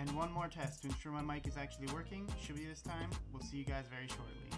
And one more test to ensure my mic is actually working. Should be this time. We'll see you guys very shortly.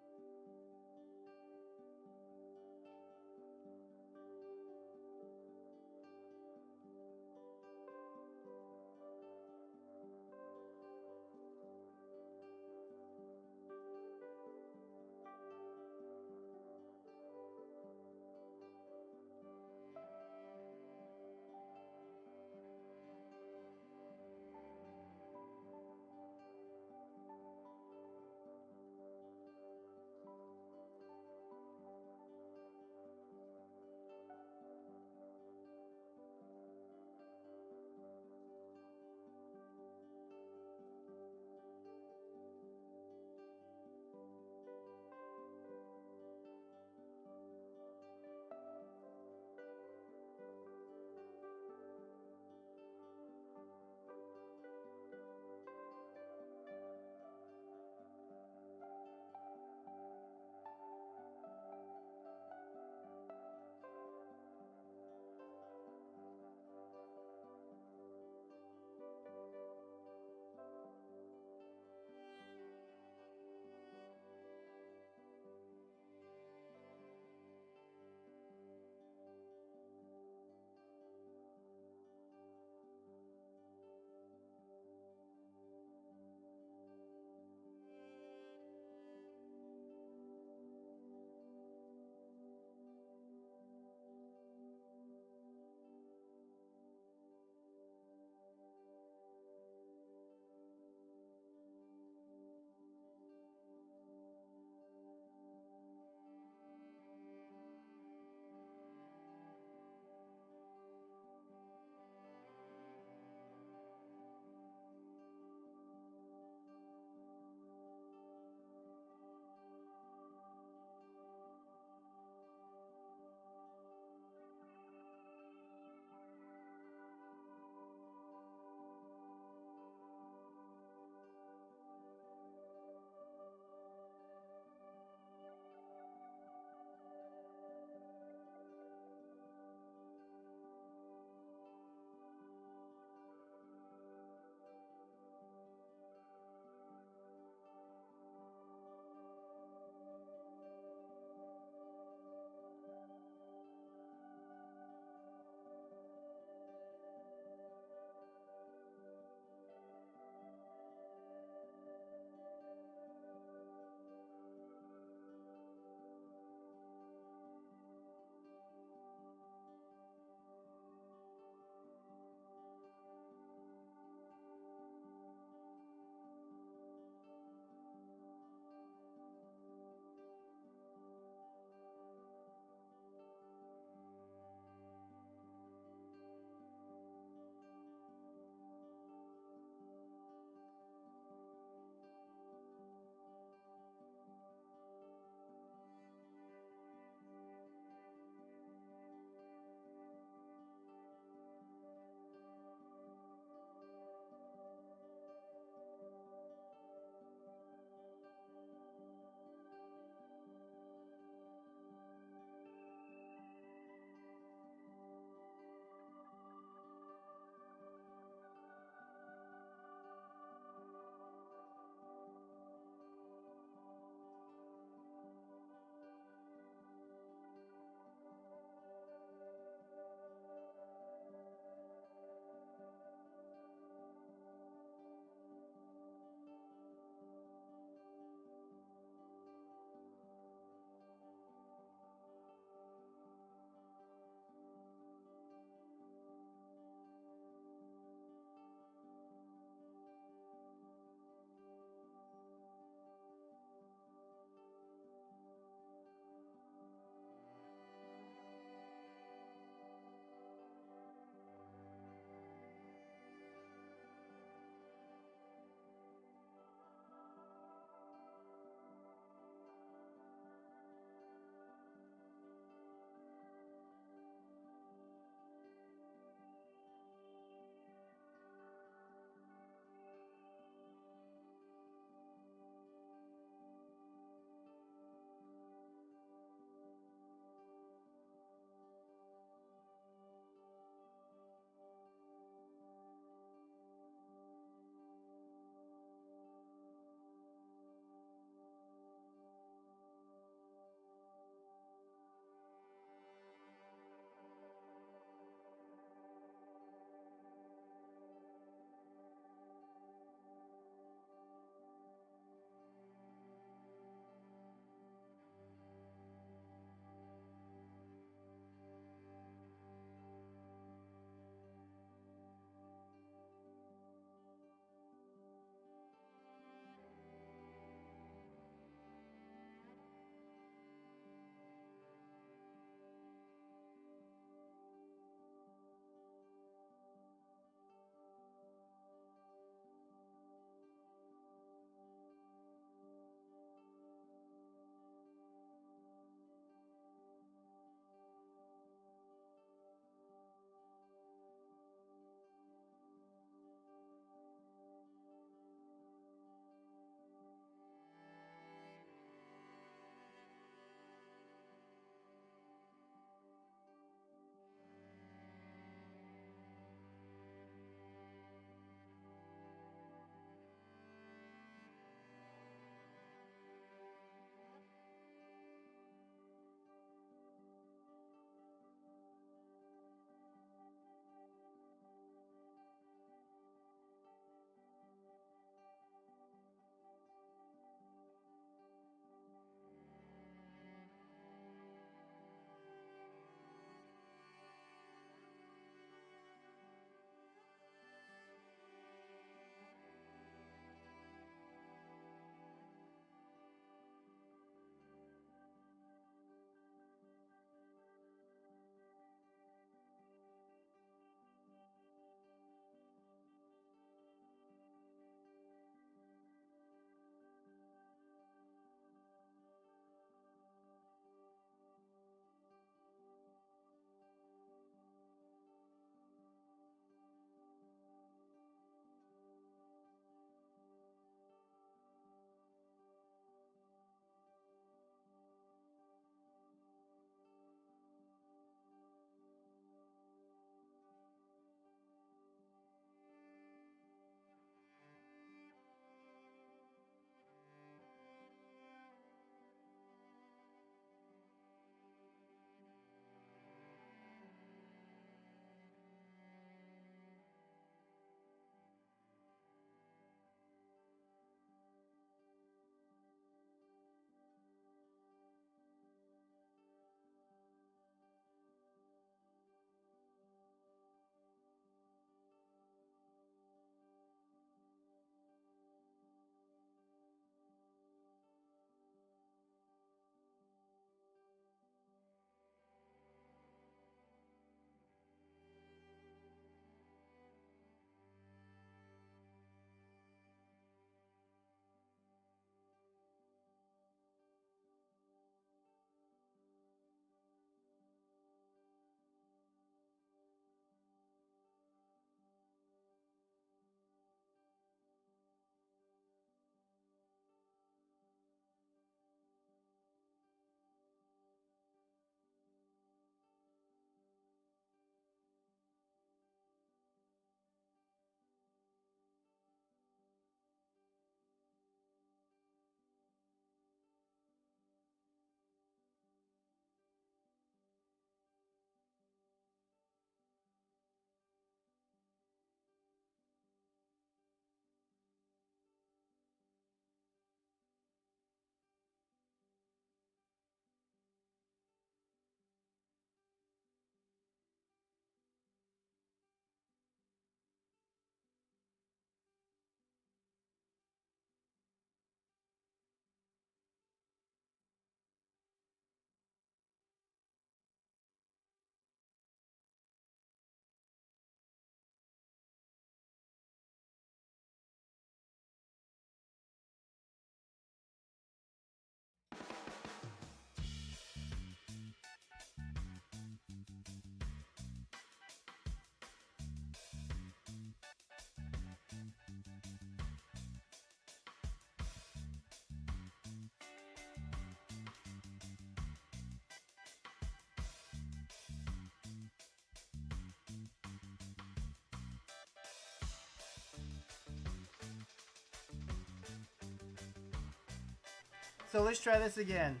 So let's try this again.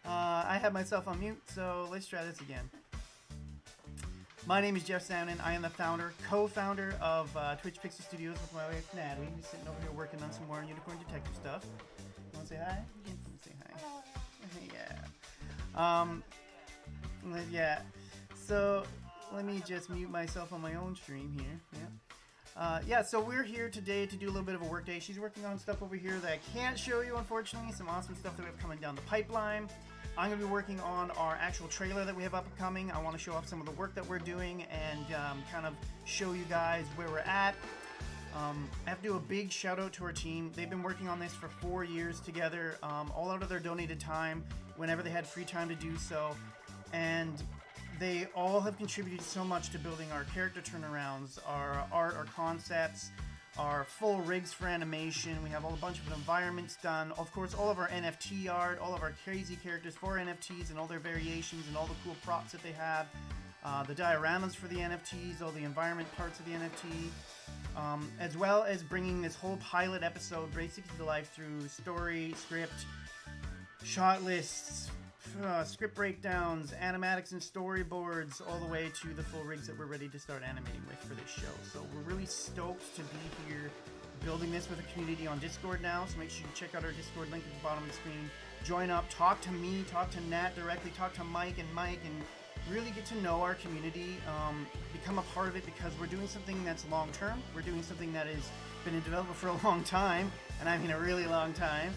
I have myself on mute, so let's try this again. My name is Jeff Saamanen. I am the founder, co-founder of Twitch Pixel Studios with my wife Natalie. We're sitting over here working on some more Unicorn Detective stuff. You want to say hi? Say hi. Yeah. Yeah. So let me just mute myself on my own stream here. Yeah. So we're here today to do a little bit of a work day. She's working on stuff over here that I can't show you, unfortunately. Some awesome stuff that we have coming down the pipeline. I'm going to be working on our actual trailer that we have up and coming. I want to show off some of the work that we're doing and kind of show you guys where we're at. I have to do a big shout out to our team. They've been working on this for 4 years together, all out of their donated time, whenever they had free time to do so. And they all have contributed so much to building our character turnarounds, our art, our concepts, our full rigs for animation. We have a bunch of environments done. Of course, all of our NFT art, all of our crazy characters for NFTs and all their variations and all the cool props that they have. The dioramas for the NFTs, all the environment parts of the NFT. As well as bringing this whole pilot episode basically to life through story, script, shot lists, script breakdowns, animatics and storyboards, all the way to the full rigs that we're ready to start animating with for this show. So we're really stoked to be here building this with a community on Discord now, so make sure you check out our Discord link at the bottom of the screen. Join up, talk to me, talk to Nat directly, talk to Myke, and really get to know our community, become a part of it, because we're doing something that's long term. We're doing something that has been in development for a long time, and I mean a really long time.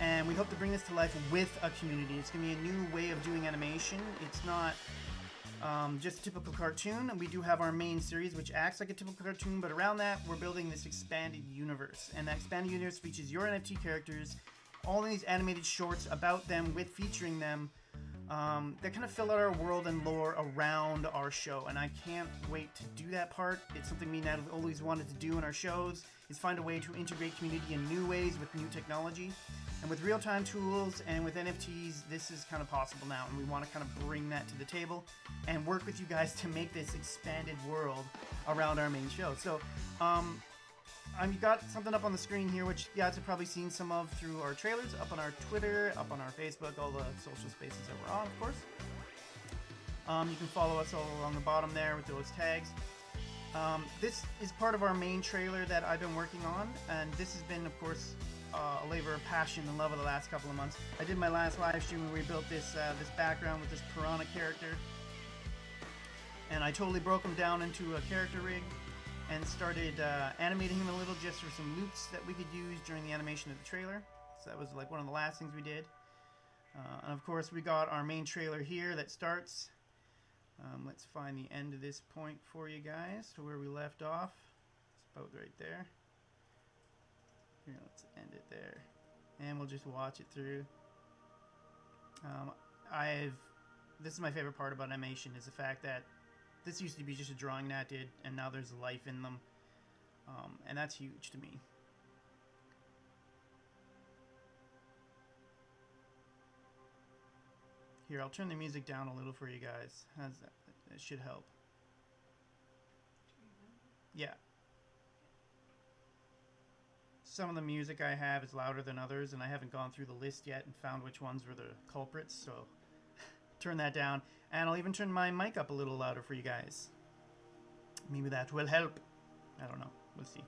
And we hope to bring this to life with a community. It's going to be a new way of doing animation. It's not just a typical cartoon. And we do have our main series, which acts like a typical cartoon, but around that, we're building this expanded universe. And that expanded universe features your NFT characters, all these animated shorts about them, with featuring them, that kind of fill out our world and lore around our show. And I can't wait to do that part. It's something me and Natalie always wanted to do in our shows, is find a way to integrate community in new ways with new technology. And with real-time tools and with NFTs, this is kind of possible now. And we want to kind of bring that to the table and work with you guys to make this expanded world around our main show. So, I've got something up on the screen here, which you guys have probably seen some of through our trailers, up on our Twitter, up on our Facebook, all the social spaces that we're on, of course. You can follow us all along the bottom there with those tags. This is part of our main trailer that I've been working on, and this has been, of course, a labor of passion and love of the last couple of months. I did my last live stream where we built this this background with this piranha character, and I totally broke him down into a character rig and started animating him a little just for some loops that we could use during the animation of the trailer. So that was like one of the last things we did. And of course we got our main trailer here that starts. Let's find the end of this point for you guys to where we left off. It's about right there. Here, let's end it there. And we'll just watch it through. This is my favorite part about animation, is the fact that this used to be just a drawing Nat did, and now there's life in them. And that's huge to me. Here, I'll turn the music down a little for you guys. How's that? That should help. Yeah. Some of the music I have is louder than others, and I haven't gone through the list yet and found which ones were the culprits, so turn that down. And I'll even turn my mic up a little louder for you guys. Maybe that will help. I don't know. We'll see.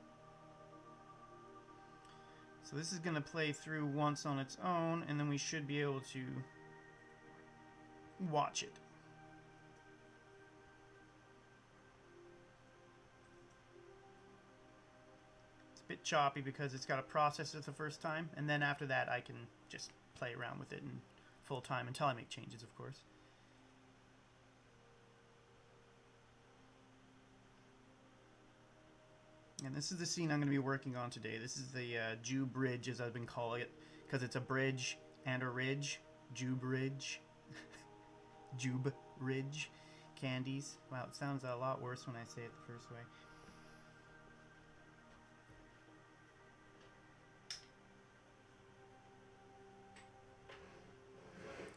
So this is going to play through once on its own, and then we should be able to watch it. It's a bit choppy because it's got to process it the first time, and then after that I can just play around with it in full time until I make changes, of course. And this is the scene I'm going to be working on today. This is the Jew Bridge, as I've been calling it, because it's a bridge and a ridge. Jew Bridge. Jube Ridge. Candies. Wow, it sounds a lot worse when I say it the first way.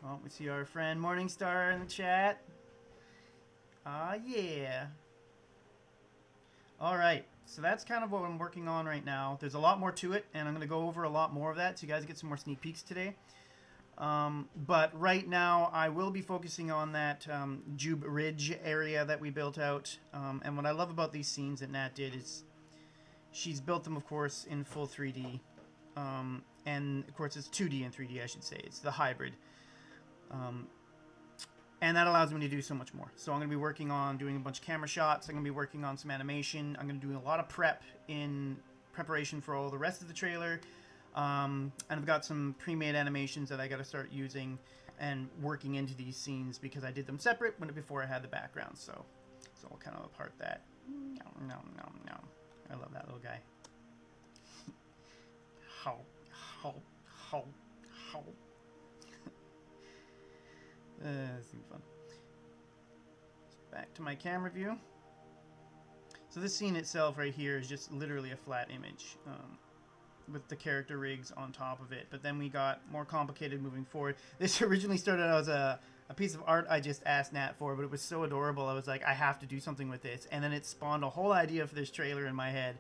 Oh, we see our friend Morningstar in the chat. Ah, yeah. Alright, so that's kind of what I'm working on right now. There's a lot more to it, and I'm going to go over a lot more of that, so you guys get some more sneak peeks today. But right now, I will be focusing on that Jube Ridge area that we built out. And what I love about these scenes that Nat did is she's built them, of course, in full 3D. And, of course, it's 2D and 3D, I should say. It's the hybrid. And that allows me to do so much more. So I'm going to be working on doing a bunch of camera shots. I'm going to be working on some animation. I'm going to do a lot of prep in preparation for all the rest of the trailer. And I've got some pre-made animations that I got to start using and working into these scenes because I did them separate before I had the background. So I'll kind of apart that. No. I love that little guy. How. This is fun. Back to my camera view. So this scene itself right here is just literally a flat image. With the character rigs on top of it, but then we got more complicated moving forward. This originally started out as a piece of art I just asked Nat for, but it was so adorable I was like, I have to do something with this, and then it spawned a whole idea for this trailer in my head,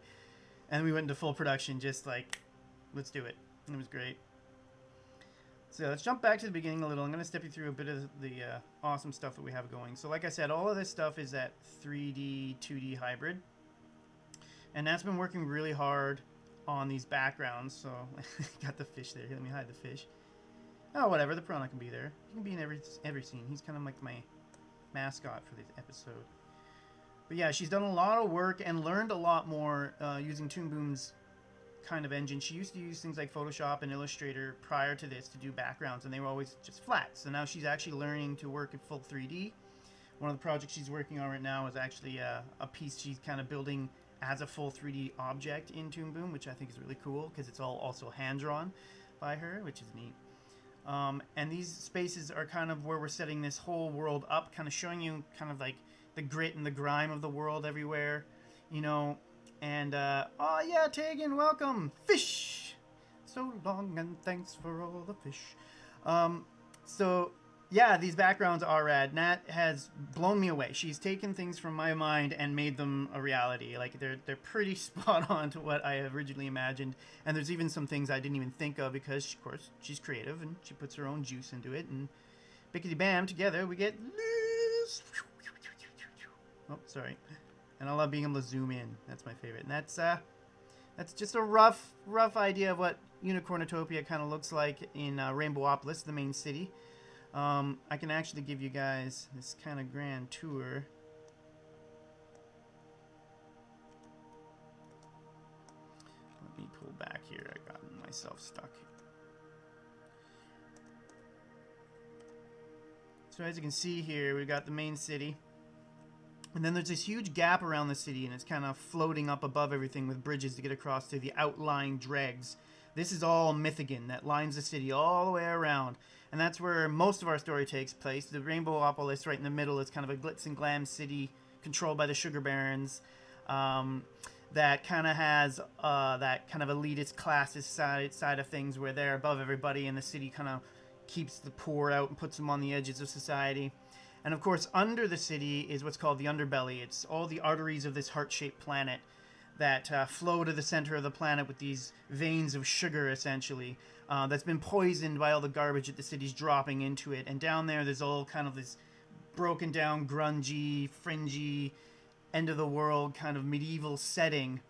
and we went into full production just like, let's do it. And it was great. So let's jump back to the beginning a little. I'm going to step you through a bit of the awesome stuff that we have going. So like I said, all of this stuff is that 3D 2D hybrid, and Nat's been working really hard on these backgrounds. So got the fish there. Let me hide the fish. Oh, whatever, the piranha can be there. He can be in every scene. He's kind of like my mascot for this episode. But yeah, she's done a lot of work and learned a lot more using Toon Boom's kind of engine. She used to use things like Photoshop and Illustrator prior to this to do backgrounds, and they were always just flat. So now she's actually learning to work in full 3D. One of the projects she's working on right now is actually a piece she's kind of building as a full 3D object in Toon Boom, which I think is really cool because it's all also hand-drawn by her, which is neat. And these spaces are kind of where we're setting this whole world up, kind of showing you kind of like the grit and the grime of the world everywhere, you know. And, oh yeah, Tegan, welcome! Fish! So long and thanks for all the fish. So, yeah, these backgrounds are rad. Nat has blown me away. She's taken things from my mind and made them a reality. Like, they're pretty spot on to what I originally imagined. And there's even some things I didn't even think of because, of course, she's creative and she puts her own juice into it. And bickety-bam, together we get this. Oh, sorry. And I love being able to zoom in. That's my favorite. And that's just a rough idea of what Unicornotopia kind of looks like in Rainbowopolis, the main city. I can actually give you guys this kind of grand tour. Let me pull back here. I got myself stuck. So as you can see here, we've got the main city. And then there's this huge gap around the city, and it's kind of floating up above everything with bridges to get across to the outlying dregs. This is all Mythigan that lines the city all the way around. And that's where most of our story takes place. The Rainbowopolis right in the middle is kind of a glitz and glam city controlled by the Sugar Barons. That kind of has that kind of elitist classist side of things where they're above everybody, and the city kind of keeps the poor out and puts them on the edges of society. And of course, under the city is what's called the underbelly. It's all the arteries of this heart-shaped planet that flow to the center of the planet with these veins of sugar, essentially, that's been poisoned by all the garbage that the city's dropping into it. And down there's all kind of this broken down, grungy, fringy, end-of-the-world kind of medieval setting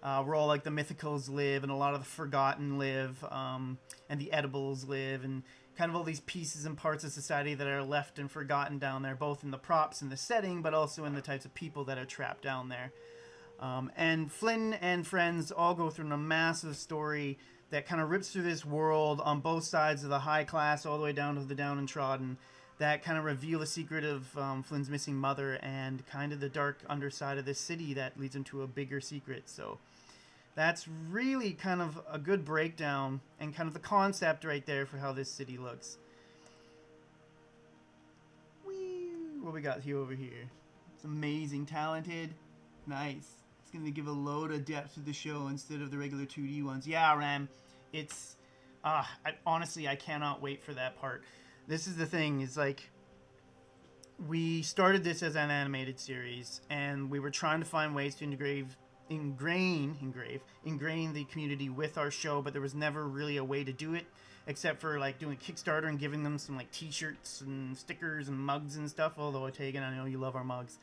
where all like the mythicals live and a lot of the forgotten live and the edibles live, and kind of all these pieces and parts of society that are left and forgotten down there, both in the props and the setting, but also in the types of people that are trapped down there. And Flynn and friends all go through a massive story that kind of rips through this world on both sides of the high class all the way down to the downtrodden, that kind of reveal the secret of Flynn's missing mother and kind of the dark underside of this city that leads him to a bigger secret. So that's really kind of a good breakdown and kind of the concept right there for how this city looks. Whee! What we got here over here? It's amazing, talented, nice. It's going to give a load of depth to the show instead of the regular 2D ones. Yeah, Ram, it's... honestly, I cannot wait for that part. This is the thing, is like... We started this as an animated series, and we were trying to find ways to ingrain the community with our show, but there was never really a way to do it except for like doing a Kickstarter and giving them some like t-shirts and stickers and mugs and stuff. Although Tegan, I know you love our mugs.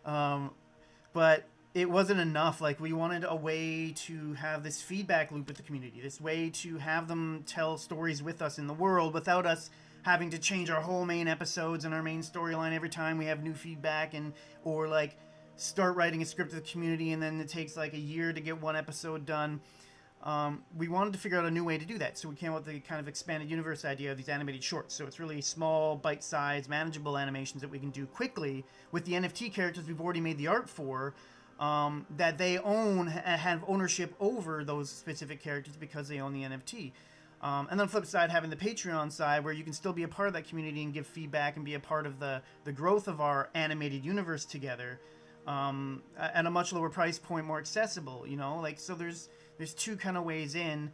But it wasn't enough. Like, we wanted a way to have this feedback loop with the community, this way to have them tell stories with us in the world without us having to change our whole main episodes and our main storyline every time we have new feedback, and or like start writing a script to the community and then it takes like a year to get one episode done. We wanted to figure out a new way to do that, so we came up with the kind of expanded universe idea of these animated shorts. So it's really small, bite-sized, manageable animations that we can do quickly with the NFT characters we've already made the art for, that they own, have ownership over those specific characters because they own the NFT. And then on the flip side, having the Patreon side where you can still be a part of that community and give feedback and be a part of the growth of our animated universe together, at a much lower price point, more accessible, you know? Like, so there's two kind of ways in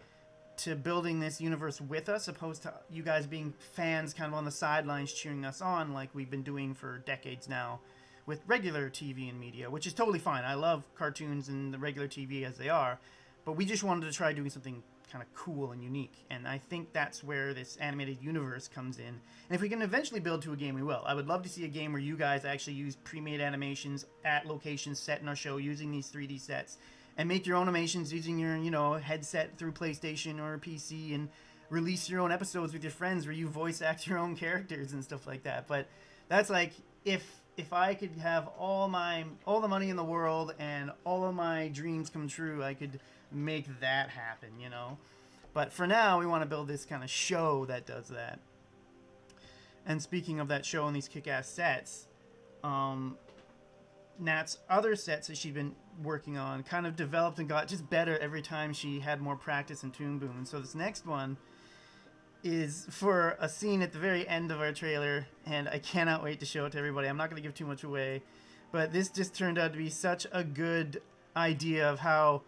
to building this universe with us, opposed to you guys being fans kind of on the sidelines cheering us on like we've been doing for decades now with regular TV and media, which is totally fine. I love cartoons and the regular TV as they are, but we just wanted to try doing something kind of cool and unique, and I think that's where this animated universe comes in. And if we can eventually build to a game, we will. I would love to see a game where you guys actually use pre-made animations at locations set in our show using these 3D sets, and make your own animations using your, you know, headset through PlayStation or PC, and release your own episodes with your friends where you voice act your own characters and stuff like that. But that's like, if I could have all the money in the world and all of my dreams come true, I could make that happen, you know. But for now, we want to build this kind of show that does that. And speaking of that show and these kick-ass sets, Nat's other sets that she'd been working on kind of developed and got just better every time she had more practice in Toon Boom. And so this next one is for a scene at the very end of our trailer, and I cannot wait to show it to everybody. I'm not going to give too much away, but this just turned out to be such a good idea of how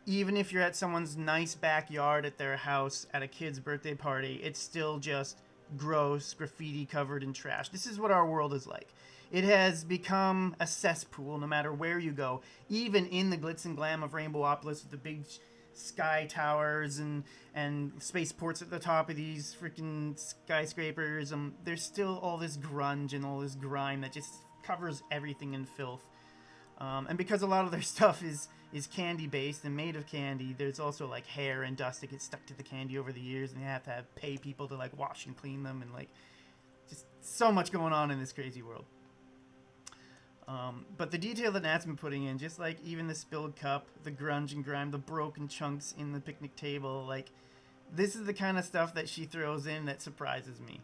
even if you're at someone's nice backyard at their house at a kid's birthday party, it's still just gross, graffiti covered in trash. This is what our world is like. It has become a cesspool no matter where you go. Even in the glitz and glam of Rainbowopolis with the big sky towers and spaceports at the top of these freaking skyscrapers, there's still all this grunge and all this grime that just covers everything in filth. And because a lot of their stuff is candy based and made of candy, there's also like hair and dust that gets stuck to the candy over the years, and you have to pay people to like wash and clean them, and like just so much going on in this crazy world. But the detail that Nat's been putting in, just like even the spilled cup, the grunge and grime, the broken chunks in the picnic table, like this is the kind of stuff that she throws in that surprises me.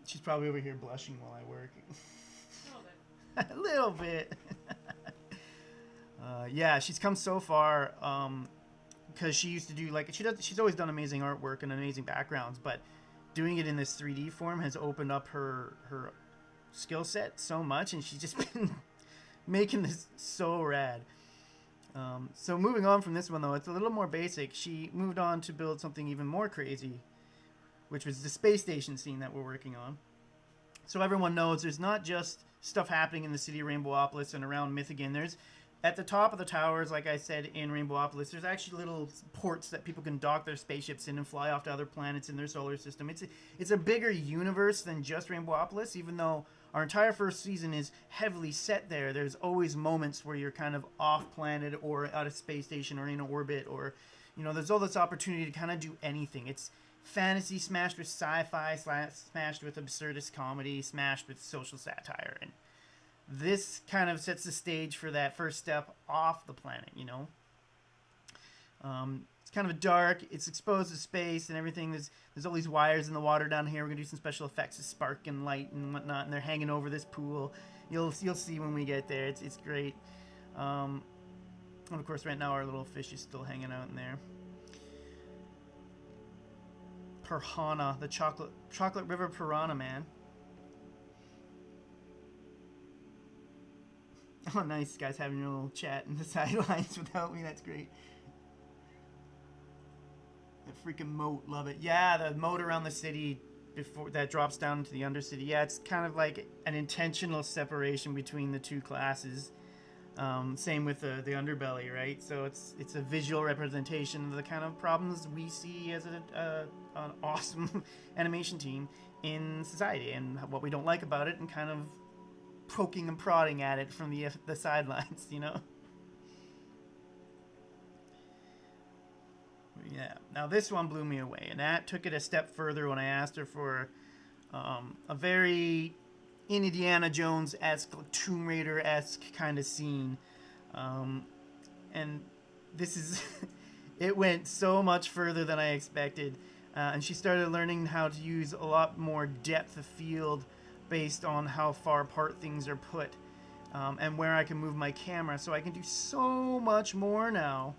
She's probably over here blushing while I work. A little bit. Yeah, she's come so far, because she used to do like she's always done amazing artwork and amazing backgrounds, but doing it in this 3D form has opened up her skill set so much, and she's just been making this so rad. So moving on from this one though, it's a little more basic. She moved on to build something even more crazy, which was the space station scene that we're working on. So everyone knows there's not just stuff happening in the city of Rainbowopolis and around Mythigan. There's at the top of the towers, like I said, in Rainbowopolis, there's actually little ports that people can dock their spaceships in and fly off to other planets in their solar system. It's a bigger universe than just Rainbowopolis, even though our entire first season is heavily set there. There's always moments where you're kind of off planet or at a space station or in orbit, or, you know, there's all this opportunity to kind of do anything. It's fantasy smashed with sci-fi, smashed with absurdist comedy, smashed with social satire, and this kind of sets the stage for that first step off the planet, you know. It's kind of dark, it's exposed to space and everything. There's all these wires in the water down here. We're gonna do some special effects of spark and light and whatnot, and they're hanging over this pool. You'll see when we get there. It's great. And of course right now our little fish is still hanging out in there. Piranha, the chocolate river piranha, man. Oh, nice, guys, having your little chat in the sidelines without me. That's great. That freaking moat, love it. Yeah, the moat around the city before that drops down into the Undercity. Yeah, it's kind of like an intentional separation between the two classes. Same with the underbelly, right? So it's a visual representation of the kind of problems we see as an awesome animation team in society, and what we don't like about it, and kind of poking and prodding at it from the sidelines, you know? Yeah. Now this one blew me away, and Nat took it a step further when I asked her for a very Indiana Jones-esque, Tomb Raider-esque kind of scene. And this is... it went so much further than I expected. And she started learning how to use a lot more depth of field based on how far apart things are put. And where I can move my camera. So I can do so much more now.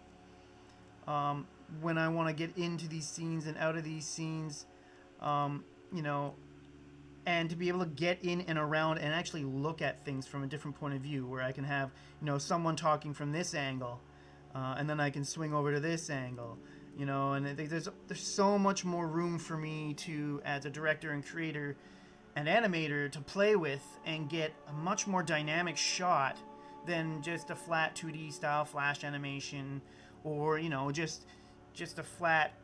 When I want to get into these scenes and out of these scenes. You know... And to be able to get in and around and actually look at things from a different point of view, where I can have, you know, someone talking from this angle, and then I can swing over to this angle, you know, and there's so much more room for me to, as a director and creator and animator, to play with and get a much more dynamic shot than just a flat 2D style flash animation, or, you know, just a flat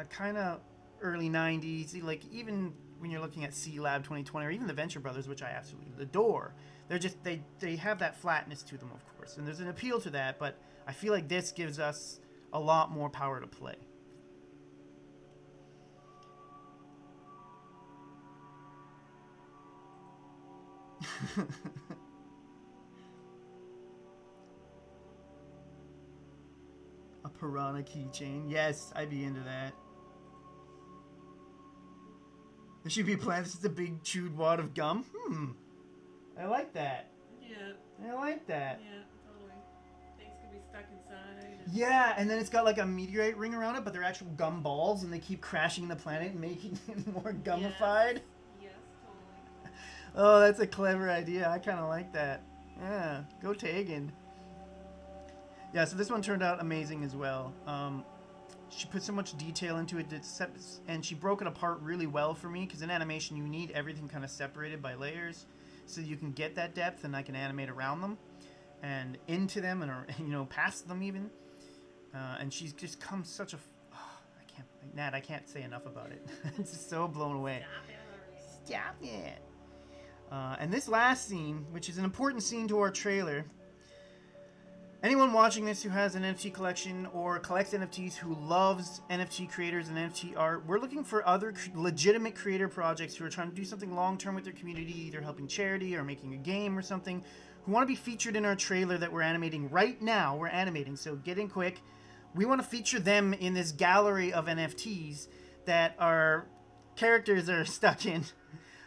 kind of early 90s, like even when you're looking at C-Lab 2020 or even the Venture Brothers, which I absolutely adore, they're just they have that flatness to them, of course, and there's an appeal to that, but I feel like this gives us a lot more power to play. A piranha keychain, yes, I'd be into that. There should be a plan. This is a big chewed wad of gum. I like that. Yeah. I like that. Yeah, totally. Things could be stuck inside. Yeah, and then it's got like a meteorite ring around it, but they're actual gum balls, and they keep crashing the planet and making it more gummified. Yes, totally. Oh, that's a clever idea. I kind of like that. Yeah, go Tegan. Yeah, so this one turned out amazing as well. She put so much detail into it, and she broke it apart really well for me, because in animation you need everything kind of separated by layers so you can get that depth, and I can animate around them and into them, and you know, past them even. And she's just come such a... I can't say enough about it. It's just so blown away. Stop it. And this last scene, which is an important scene to our trailer... Anyone watching this who has an NFT collection or collects NFTs, who loves NFT creators and NFT art, we're looking for other legitimate creator projects who are trying to do something long-term with their community, either helping charity or making a game or something, who want to be featured in our trailer that we're animating right now. We're animating, so get in quick. We want to feature them in this gallery of NFTs that our characters are stuck in.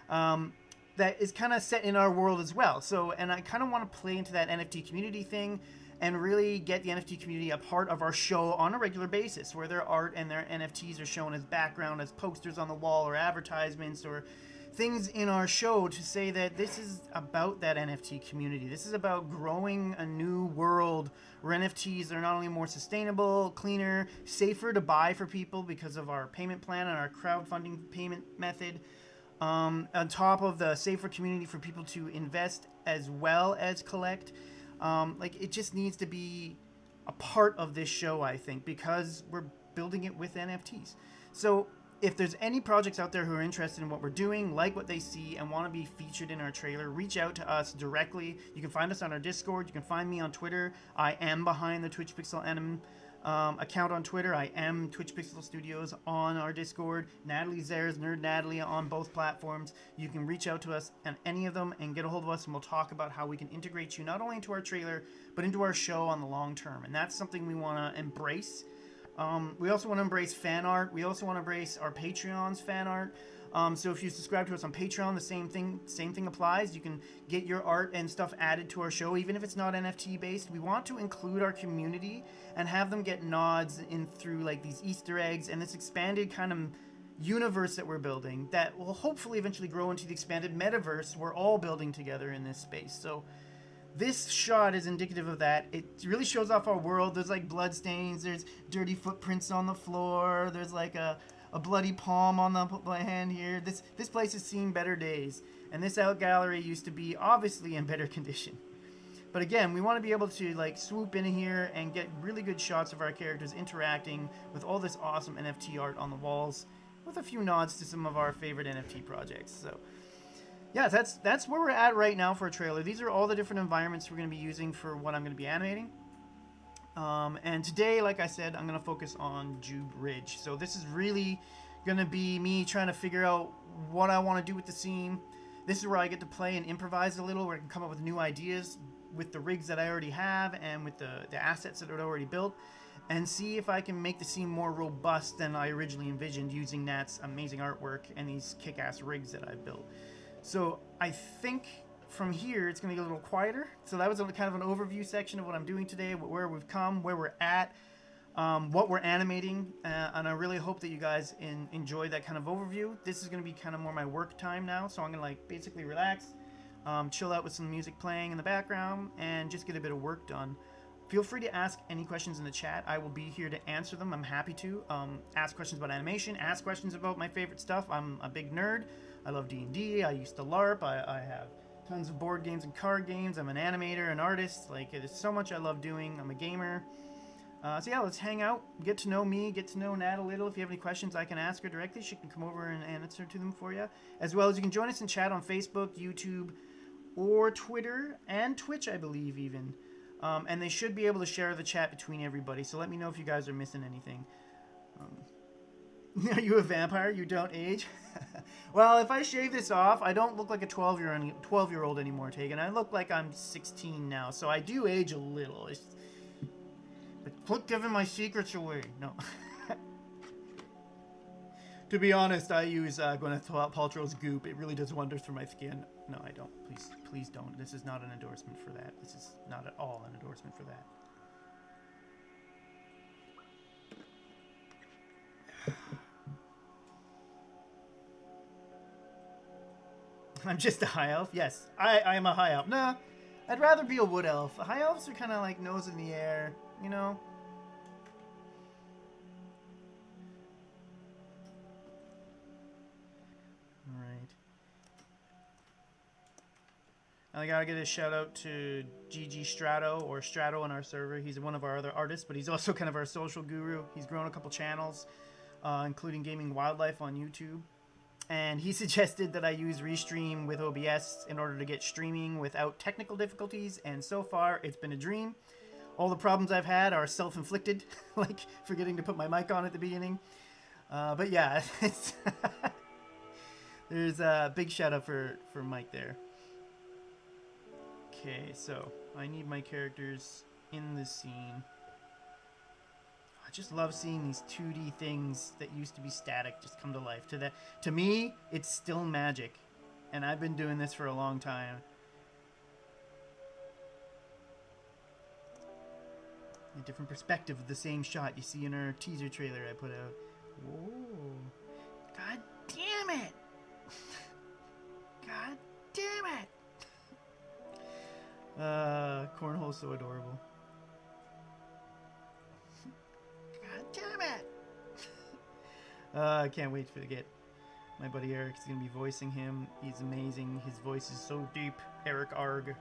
That is kind of set in our world as well. So, and I kind of want to play into that NFT community thing, and really get the NFT community a part of our show on a regular basis, where their art and their NFTs are shown as background, as posters on the wall, or advertisements, or things in our show to say that this is about that NFT community. This is about growing a new world where NFTs are not only more sustainable, cleaner, safer to buy for people because of our payment plan and our crowdfunding payment method, on top of the safer community for people to invest as well as collect. Like, it just needs to be a part of this show, I think, because we're building it with NFTs. So if there's any projects out there who are interested in what we're doing, like what they see, and want to be featured in our trailer, reach out to us directly. You can find us on our Discord. You can find me on Twitter. I am behind the Twitch Pixel Anim account on Twitter. I am Twitch Pixel Studios on our Discord. Natalie's there as Nerd Natalie on both platforms. You can reach out to us on any of them and get a hold of us, and we'll talk about how we can integrate you not only into our trailer, but into our show on the long term. And that's something we want to embrace. We also want to embrace fan art. We also want to embrace our Patreon's fan art. So if you subscribe to us on Patreon, the same thing applies. You can get your art and stuff added to our show, even if it's not NFT based. We want to include our community and have them get nods in through like these Easter eggs and this expanded kind of universe that we're building that will hopefully eventually grow into the expanded metaverse we're all building together in this space. So this shot is indicative of that. It really shows off our world. There's like blood stains, there's dirty footprints on the floor, there's like a bloody palm on the hand here. This place has seen better days, and this art gallery used to be obviously in better condition. But again, we want to be able to like swoop in here and get really good shots of our characters interacting with all this awesome NFT art on the walls, with a few nods to some of our favorite NFT projects. So yeah, that's where we're at right now for a trailer. These are all the different environments we're going to be using for what I'm going to be animating. And today, like I said, I'm going to focus on Jube Ridge. So this is really going to be me trying to figure out what I want to do with the scene. This is where I get to play and improvise a little, where I can come up with new ideas with the rigs that I already have and with the assets that are already built, and see if I can make the scene more robust than I originally envisioned using Nat's amazing artwork and these kick-ass rigs that I've built. So I think from here it's going to get a little quieter. So that was kind of an overview section of what I'm doing today, where we've come, where we're at, what we're animating, and I really hope that you guys enjoy that kind of overview. This is going to be kind of more my work time now, so I'm going to like basically relax, chill out with some music playing in the background, and just get a bit of work done. Feel free to ask any questions in the chat. I will be here to answer them. I'm happy to. Ask questions about animation, ask questions about my favorite stuff. I'm a big nerd. I love D&D. I used to LARP. I have tons of board games and card games. I'm an animator, an artist. Like, it is so much I love doing. I'm a gamer. So yeah, let's hang out, get to know me, get to know Nat a little. If you have any questions, I can ask her directly. She can come over and answer to them for you. As well as you can join us in chat on Facebook, YouTube, or Twitter, and Twitch, I believe, even. And they should be able to share the chat between everybody. So let me know if you guys are missing anything. Are you a vampire? You don't age? Well, if I shave this off, I don't look like a 12-year-old anymore, Tegan. I look like I'm 16 now, so I do age a little. But quit giving my secrets away. No. To be honest, I use Gwyneth Paltrow's goop. It really does wonders for my skin. No, I don't. Please don't. This is not an endorsement for that. This is not at all an endorsement for that. I'm just a high elf? Yes, I am a high elf. Nah, I'd rather be a wood elf. High elves are kind of like nose in the air, you know? Alright. I gotta give a shout out to GG Strato, or Strato on our server. He's one of our other artists, but he's also kind of our social guru. He's grown a couple channels, including Gaming Wildlife on YouTube. And he suggested that I use Restream with OBS in order to get streaming without technical difficulties, and so far it's been a dream. All the problems I've had are self-inflicted, like forgetting to put my mic on at the beginning. But yeah, it's there's a big shout out for Myke there. Okay, so I need my characters in the scene. I just love seeing these 2D things that used to be static just come to life. To me, it's still magic, and I've been doing this for a long time. A different perspective of the same shot you see in our teaser trailer I put out. Whoa! God damn it! God damn it! Cornhole's so adorable. Damn it! I can't wait to get my buddy Eric. He's going to be voicing him. He's amazing. His voice is so deep. Eric Arg.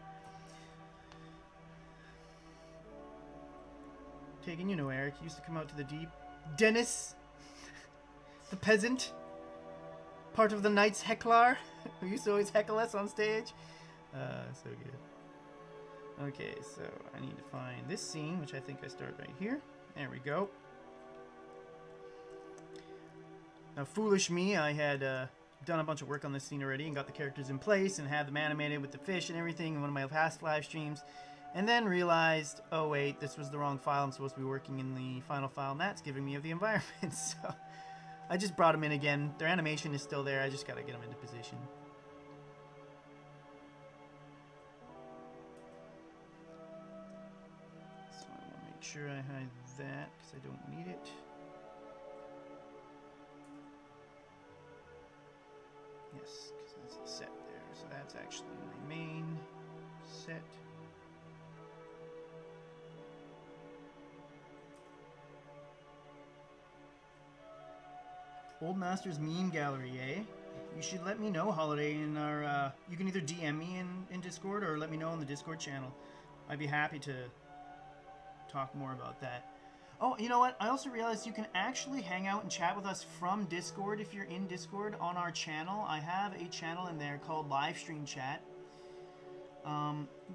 Tegan, you know Eric. He used to come out to the deep. Dennis, the peasant, part of the Knights Hecklar, who used to always heckle us on stage. So good. Okay, so I need to find this scene, which I think I start right here. There we go. Now, foolish me, I had done a bunch of work on this scene already and got the characters in place and had them animated with the fish and everything in one of my past live streams, and then realized, oh wait, this was the wrong file. I'm supposed to be working in the final file Matt's giving me of the environment. So I just brought them in again. Their animation is still there. I just got to get them into position. So I want to make sure I hide that because I don't need it. Yes, because that's the set there. So that's actually my main set. Old Masters meme gallery, eh? You should let me know, Holiday, in our, you can either DM me in Discord or let me know on the Discord channel. I'd be happy to talk more about that. Oh, you know what? I also realized you can actually hang out and chat with us from Discord if you're in Discord on our channel. I have a channel in there called Live Stream Chat.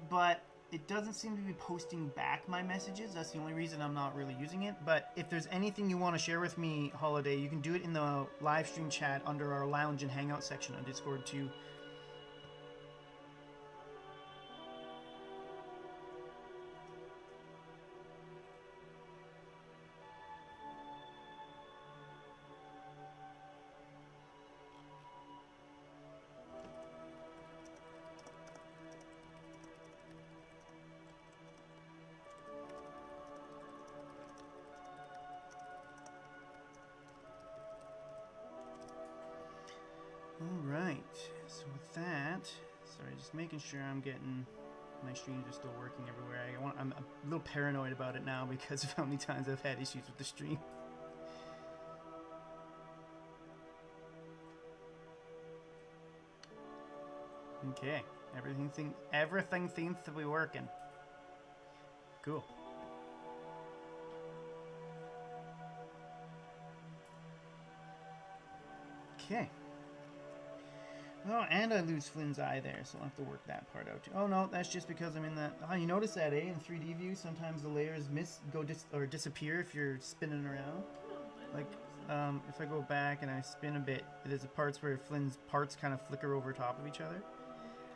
But it doesn't seem to be posting back my messages. That's the only reason I'm not really using it. But if there's anything you want to share with me, Holiday, you can do it in the live stream chat under our lounge and hangout section on Discord too. Alright, so with that, sorry, just making sure I'm getting, my streams are still working everywhere. I'm a little paranoid about it now because of how many times I've had issues with the stream. Okay, everything seems to be working. Cool. Okay. Oh, and I lose Flynn's eye there, so I'll have to work that part out too. Oh no, that's just because I'm in that. Oh, you notice that, in 3D view, sometimes the layers disappear if you're spinning around. Like, if I go back and I spin a bit, there's the parts where Flynn's parts kind of flicker over top of each other.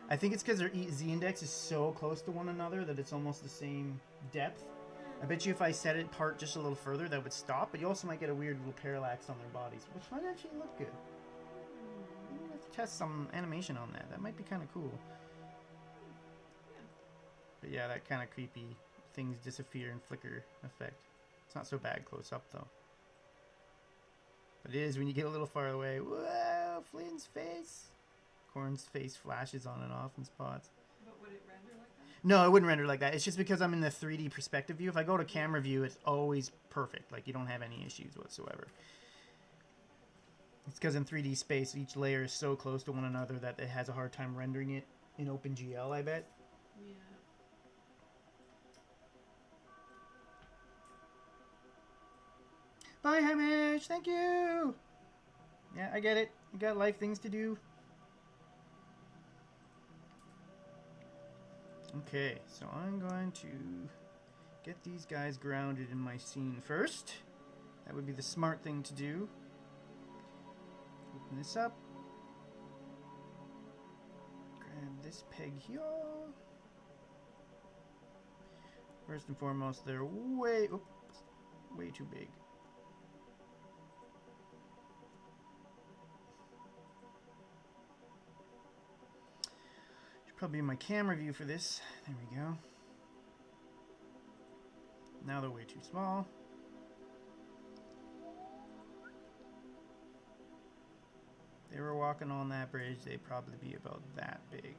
I think it's because their Z-index is so close to one another that it's almost the same depth. I bet you if I set it apart just a little further, that would stop, but you also might get a weird little parallax on their bodies, which might actually look good. Test some animation on that. That might be kind of cool. But yeah, that kind of creepy things disappear and flicker effect. It's not so bad close up though. But it is when you get a little far away. Whoa, Flynn's face. Corn's face flashes on and off in spots. But would it render like that? No, it wouldn't render like that. It's just because I'm in the 3D perspective view. If I go to camera view, it's always perfect. Like you don't have any issues whatsoever. It's because in 3D space, each layer is so close to one another that it has a hard time rendering it in OpenGL, I bet. Yeah. Bye, Hamish! Thank you! Yeah, I get it. You got life things to do. Okay, so I'm going to get these guys grounded in my scene first. That would be the smart thing to do. Open this up. Grab this peg here. First and foremost, they're way too big. Should probably be my camera view for this. There we go. Now they're way too small. They were walking on that bridge, they'd probably be about that big.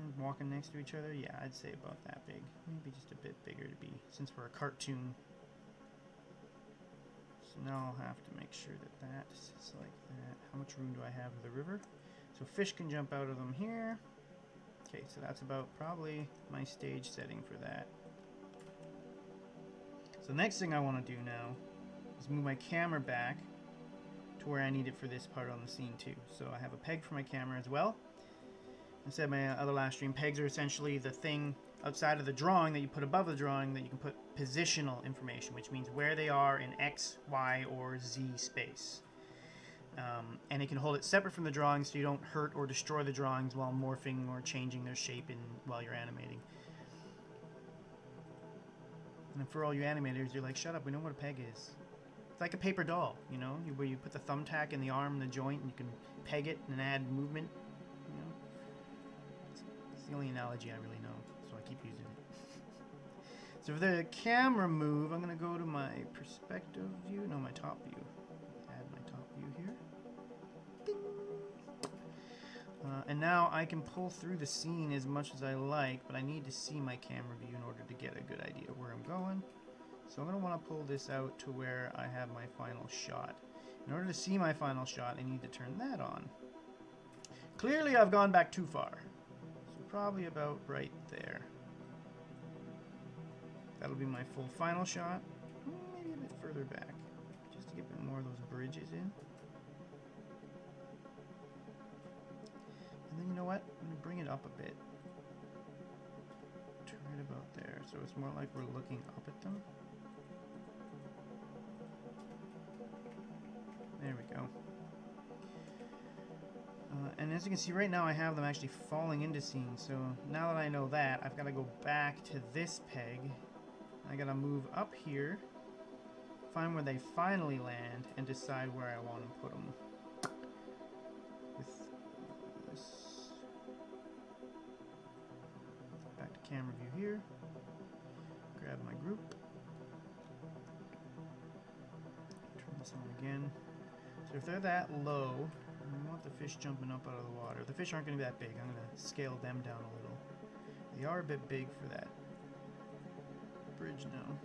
And walking next to each other, yeah, I'd say about that big. Maybe just a bit bigger to be, since we're a cartoon. So now I'll have to make sure that that sits like that. How much room do I have with the river? So fish can jump out of them here. Okay, so that's about probably my stage setting for that. So the next thing I want to do now is move my camera back to where I need it for this part on the scene too. So I have a peg for my camera as well. I said my other last stream, pegs are essentially the thing outside of the drawing that you put above the drawing that you can put positional information, which means where they are in X, Y, or Z space. And it can hold it separate from the drawing so you don't hurt or destroy the drawings while morphing or changing their shape while you're animating. And for all you animators, you're like, shut up, we know what a peg is. It's like a paper doll, you know, where you put the thumbtack in the arm and the joint and you can peg it and add movement, you know. It's the only analogy I really know, so I keep using it. So for the camera move, I'm going to go to my perspective view, no, my top view. Add my top view here. Ding. And now I can pull through the scene as much as I like, but I need to see my camera view in order to get a good idea of where I'm going. So I'm going to want to pull this out to where I have my final shot. In order to see my final shot, I need to turn that on. Clearly I've gone back too far. So probably about right there. That'll be my full final shot. Maybe a bit further back, just to get a bit more of those bridges in. And then you know what? I'm gonna bring it up a bit. To right about there, so it's more like we're looking up at them. There we go. And as you can see right now, I have them actually falling into scene. So now that I know that, I've got to go back to this peg. I got to move up here, find where they finally land, and decide where I want to put them. With this, back to camera view here. Grab my group. Turn this on again. So if they're that low, we want the fish jumping up out of the water. The fish aren't going to be that big. I'm going to scale them down a little. They are a bit big for that bridge now.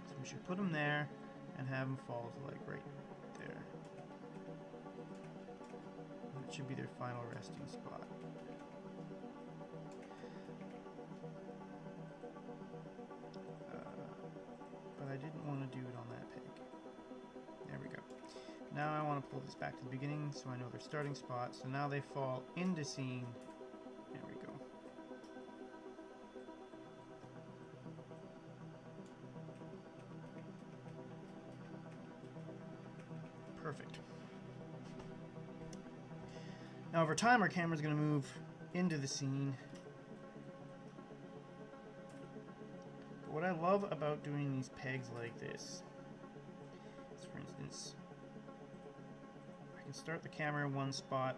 So we should put them there and have them fall to like right there. That should be their final resting spot. But I didn't want to do it on that peg. There we go. Now I want to pull this back to the beginning so I know their starting spot. So now they fall into scene. There we go. Perfect. Now over time our camera's going to move into the scene. But what I love about doing these pegs like this is, for instance, I can start the camera in one spot,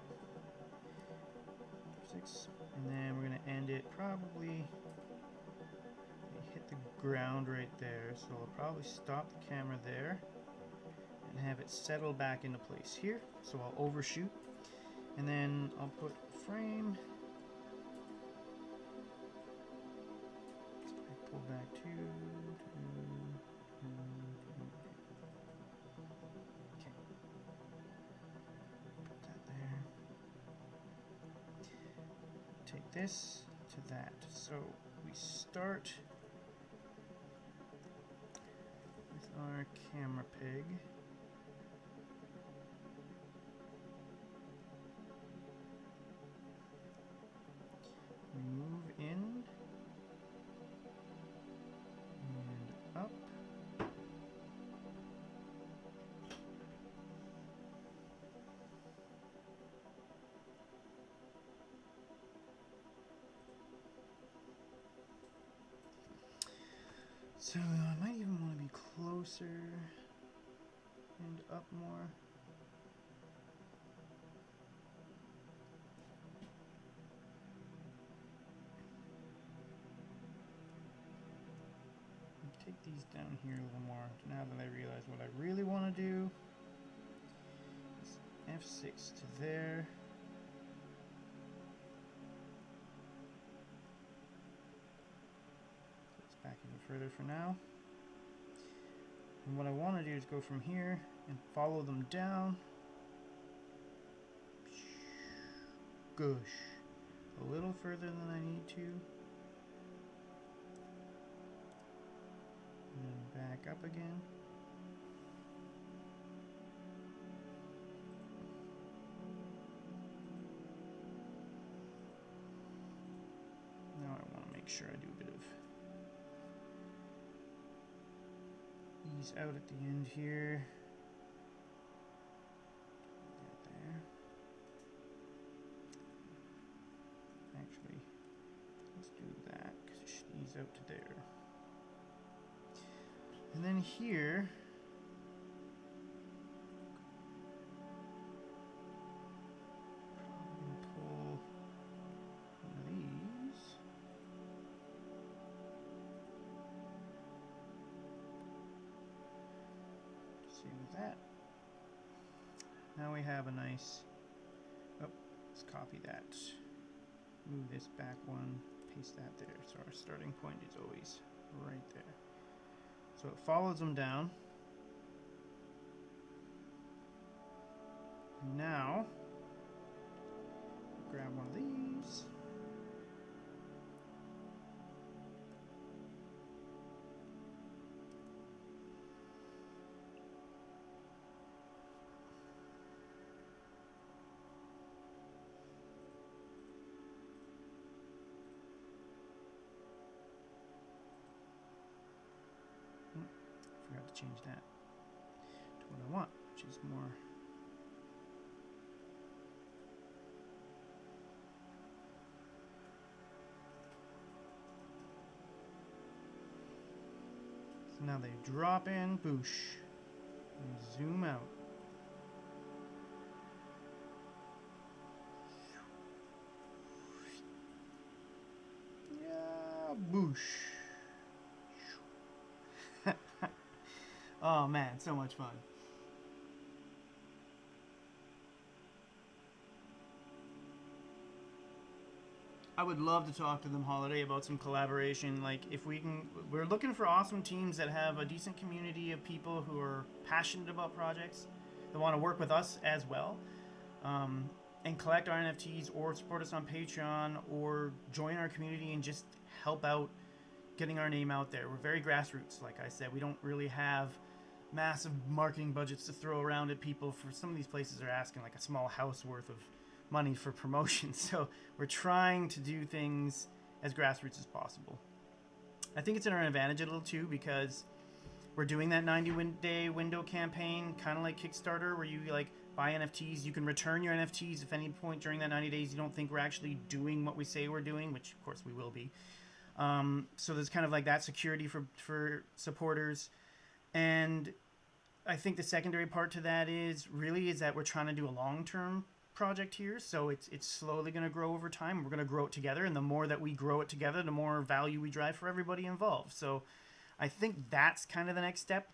6, and then we're going to end it probably hit the ground right there. So I'll probably stop the camera there and have it settle back into place here. So I'll overshoot, and then I'll put frame. So I pull back two. Okay. Put that there. Take this to that. So we start with our camera peg. We move in and up. So I might even want to be closer and up more. Take these down here a little more. Now that I realize what I really want to do is F6 to there. It's back even further for now. And what I want to do is go from here and follow them down. Goosh. A little further than I need to. And then back up again. Now I want to make sure I do a bit of ease out at the end here. There. Actually, let's do that because it should ease out to there. And then here, I'm going to pull one of these. See with that. Now we have a nice, oh, let's copy that. Move this back one, paste that there. So our starting point is always right there. So it follows them down. Now, grab one of these. Forgot to change that to what I want, which is more. So now they drop in, boosh, and zoom out. Yeah, boosh. Oh man, so much fun. I would love to talk to them, Holiday, about some collaboration. Like, if we can, we're looking for awesome teams that have a decent community of people who are passionate about projects, that want to work with us as well, and collect our NFTs or support us on Patreon or join our community and just help out getting our name out there. We're very grassroots, like I said. We don't really have massive marketing budgets to throw around at people. For some of these places are asking like a small house worth of money for promotion. So we're trying to do things as grassroots as possible. I think it's in our advantage a little too, because we're doing that 90-day window campaign, kind of like Kickstarter, where you like buy NFTs. You can return your NFTs if any point during that 90 days you don't think we're actually doing what we say we're doing, which of course we will be. So there's kind of like that security for supporters. And I think the secondary part to that is that we're trying to do a long-term project here. So it's slowly going to grow over time. We're going to grow it together. And the more that we grow it together, the more value we drive for everybody involved. So I think that's kind of the next step,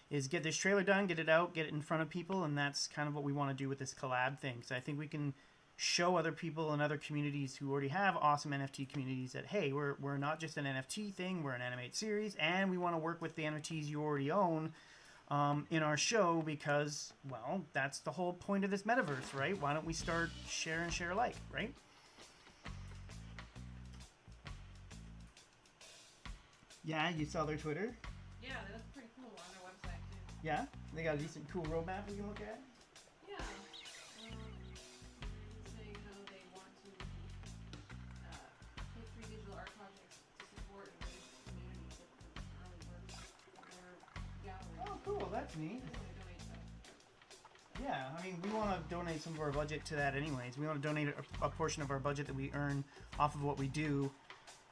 is get this trailer done, get it out, get it in front of people. And that's kind of what we want to do with this collab thing. So I think we can show other people in other communities who already have awesome NFT communities that, hey, we're not just an NFT thing, we're an animated series, and we want to work with the NFTs you already own in our show, because, well, that's the whole point of this metaverse, right? Why don't we start share and share alike, right? Yeah, you saw their Twitter? Yeah, they look pretty cool on their website too. Yeah? They got a decent, cool roadmap we can look at? Yeah. Saying how they want to take free digital art projects to support and raise communities that early work their galleries. Oh, cool. That's neat. They're gonna donate stuff. Yeah, I mean, we want to donate some of our budget to that anyways. We want to donate a portion of our budget that we earn off of what we do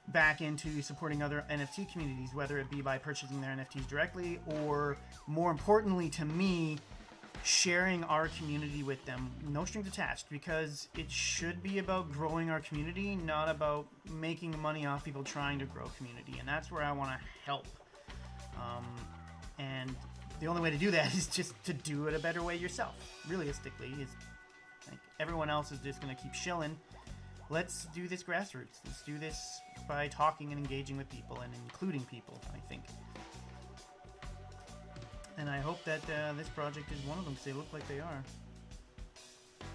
back into supporting other NFT communities, whether it be by purchasing their NFTs directly, or more importantly to me, sharing our community with them, no strings attached, because it should be about growing our community, not about making money off people trying to grow community. And that's where I want to help. And the only way to do that is just to do it a better way yourself. Realistically, is like everyone else is just going to keep shilling. Let's do this grassroots. Let's do this by talking and engaging with people and including people, I think. And I hope that this project is one of them, because they look like they are.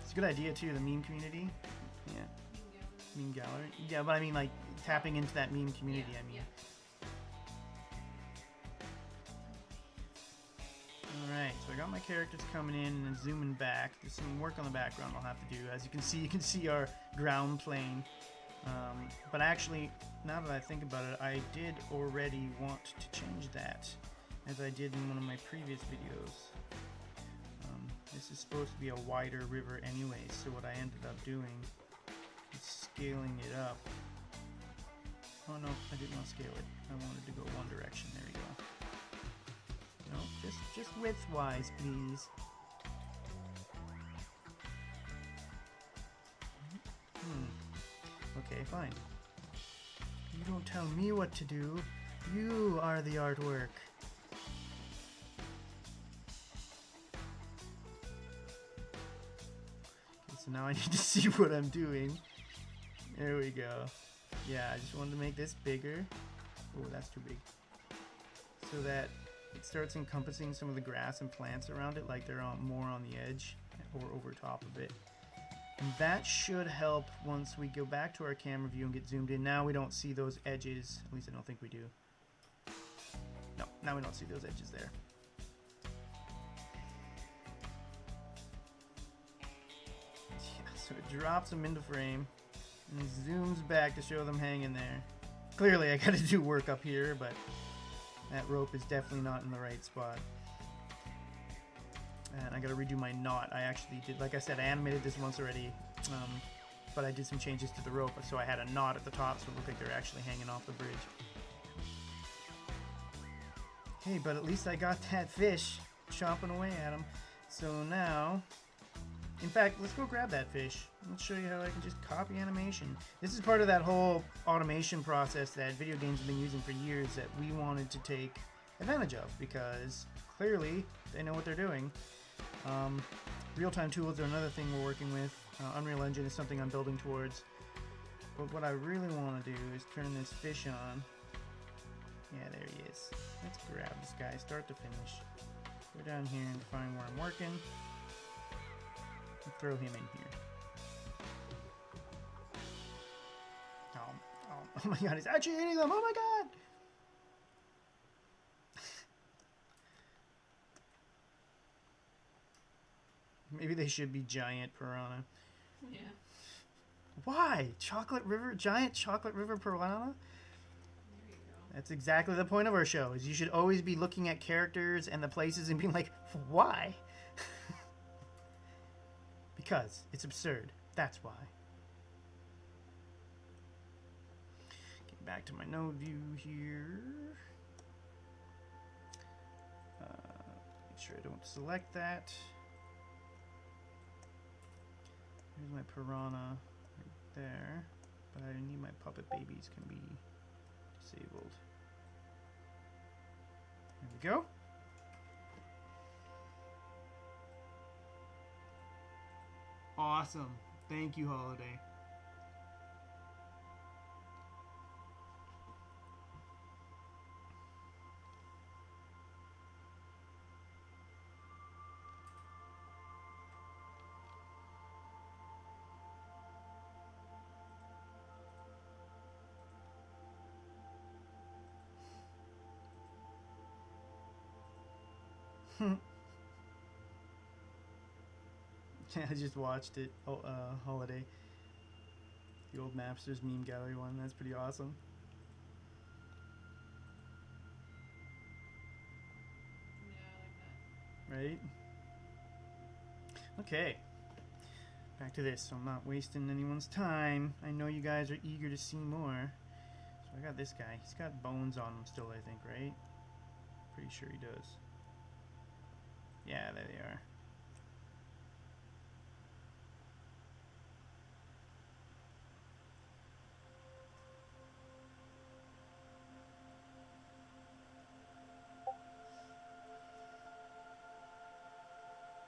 It's a good idea too, the meme community. Yeah. Meme gallery. Yeah, but I mean like tapping into that meme community, I mean. Alright, so I got my characters coming in and zooming back. There's some work on the background I'll have to do. As you can see our ground plane. But actually, now that I think about it, I did already want to change that, as I did in one of my previous videos. This is supposed to be a wider river anyway, so what I ended up doing is scaling it up. Oh no, I didn't want to scale it. I wanted to go one direction. There we go. No, just width-wise, please. Okay, fine. You don't tell me what to do. You are the artwork. Okay, so now I need to see what I'm doing. There we go. Yeah, I just wanted to make this bigger. Oh, that's too big. So that it starts encompassing some of the grass and plants around it, like they're more on the edge or over top of it. And that should help once we go back to our camera view and get zoomed in. Now we don't see those edges. At least I don't think we do. No, now we don't see those edges there. Yeah, so it drops them into frame and zooms back to show them hanging there. Clearly I gotta do work up here, but that rope is definitely not in the right spot. And I gotta redo my knot. I actually did, like I said, I animated this once already, but I did some changes to the rope, so I had a knot at the top, so it looked like they're actually hanging off the bridge. Hey, but at least I got that fish chomping away at him. So now, in fact, let's go grab that fish. Let's show you how I can just copy animation. This is part of that whole automation process that video games have been using for years that we wanted to take advantage of, because clearly they know what they're doing. Real-time tools are another thing we're working with. Unreal Engine is something I'm building towards. But what I really want to do is turn this fish on. Yeah, there he is. Let's grab this guy, start to finish. Go down here and find where I'm working. And throw him in here. Oh my god, he's actually eating them! Oh my god! Maybe they should be giant piranha. Yeah. Why? Chocolate River? Giant Chocolate River piranha? There you go. That's exactly the point of our show, is you should always be looking at characters and the places and being like, why? Because it's absurd. That's why. Get back to my node view here. Make sure I don't select that. Here's my piranha right there, but I need my puppet babies can be disabled. There we go. Awesome. Thank you, Holiday. Yeah, I just watched it. Oh, Holiday. The old Mapsters meme gallery one. That's pretty awesome. Yeah, I like that. Right? Okay. Back to this, so I'm not wasting anyone's time. I know you guys are eager to see more. So I got this guy. He's got bones on him still, I think, right? Pretty sure he does. Yeah, there they are.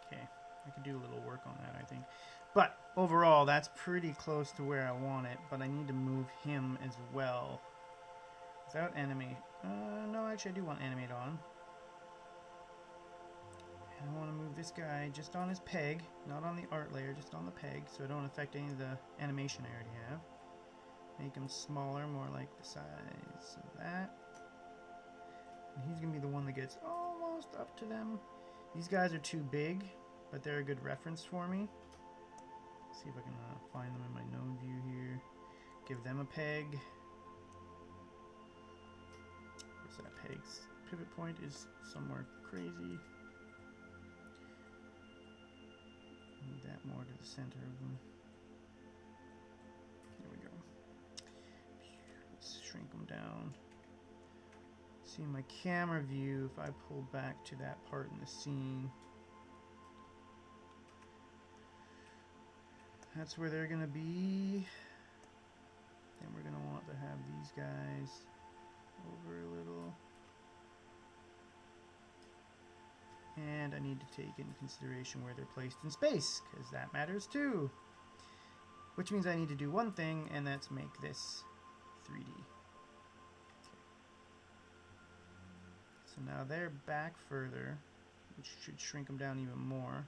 Okay, I could do a little work on that, I think. But overall, that's pretty close to where I want it, but I need to move him as well. Without animate. No, actually I do want animate on. And I want to move this guy just on his peg, not on the art layer, just on the peg, so I don't affect any of the animation I already have. Make him smaller, more like the size of that. And he's going to be the one that gets almost up to them. These guys are too big, but they're a good reference for me. Let's see if I can find them in my node view here. Give them a peg. Where's that peg's pivot point is somewhere crazy. Move that more to the center of them. There we go. Let's shrink them down. See in my camera view, if I pull back to that part in the scene, that's where they're gonna be. Then we're gonna want to have these guys over a little. And I need to take into consideration where they're placed in space, because that matters too. Which means I need to do one thing, and that's make this 3D. So now they're back further, which should shrink them down even more.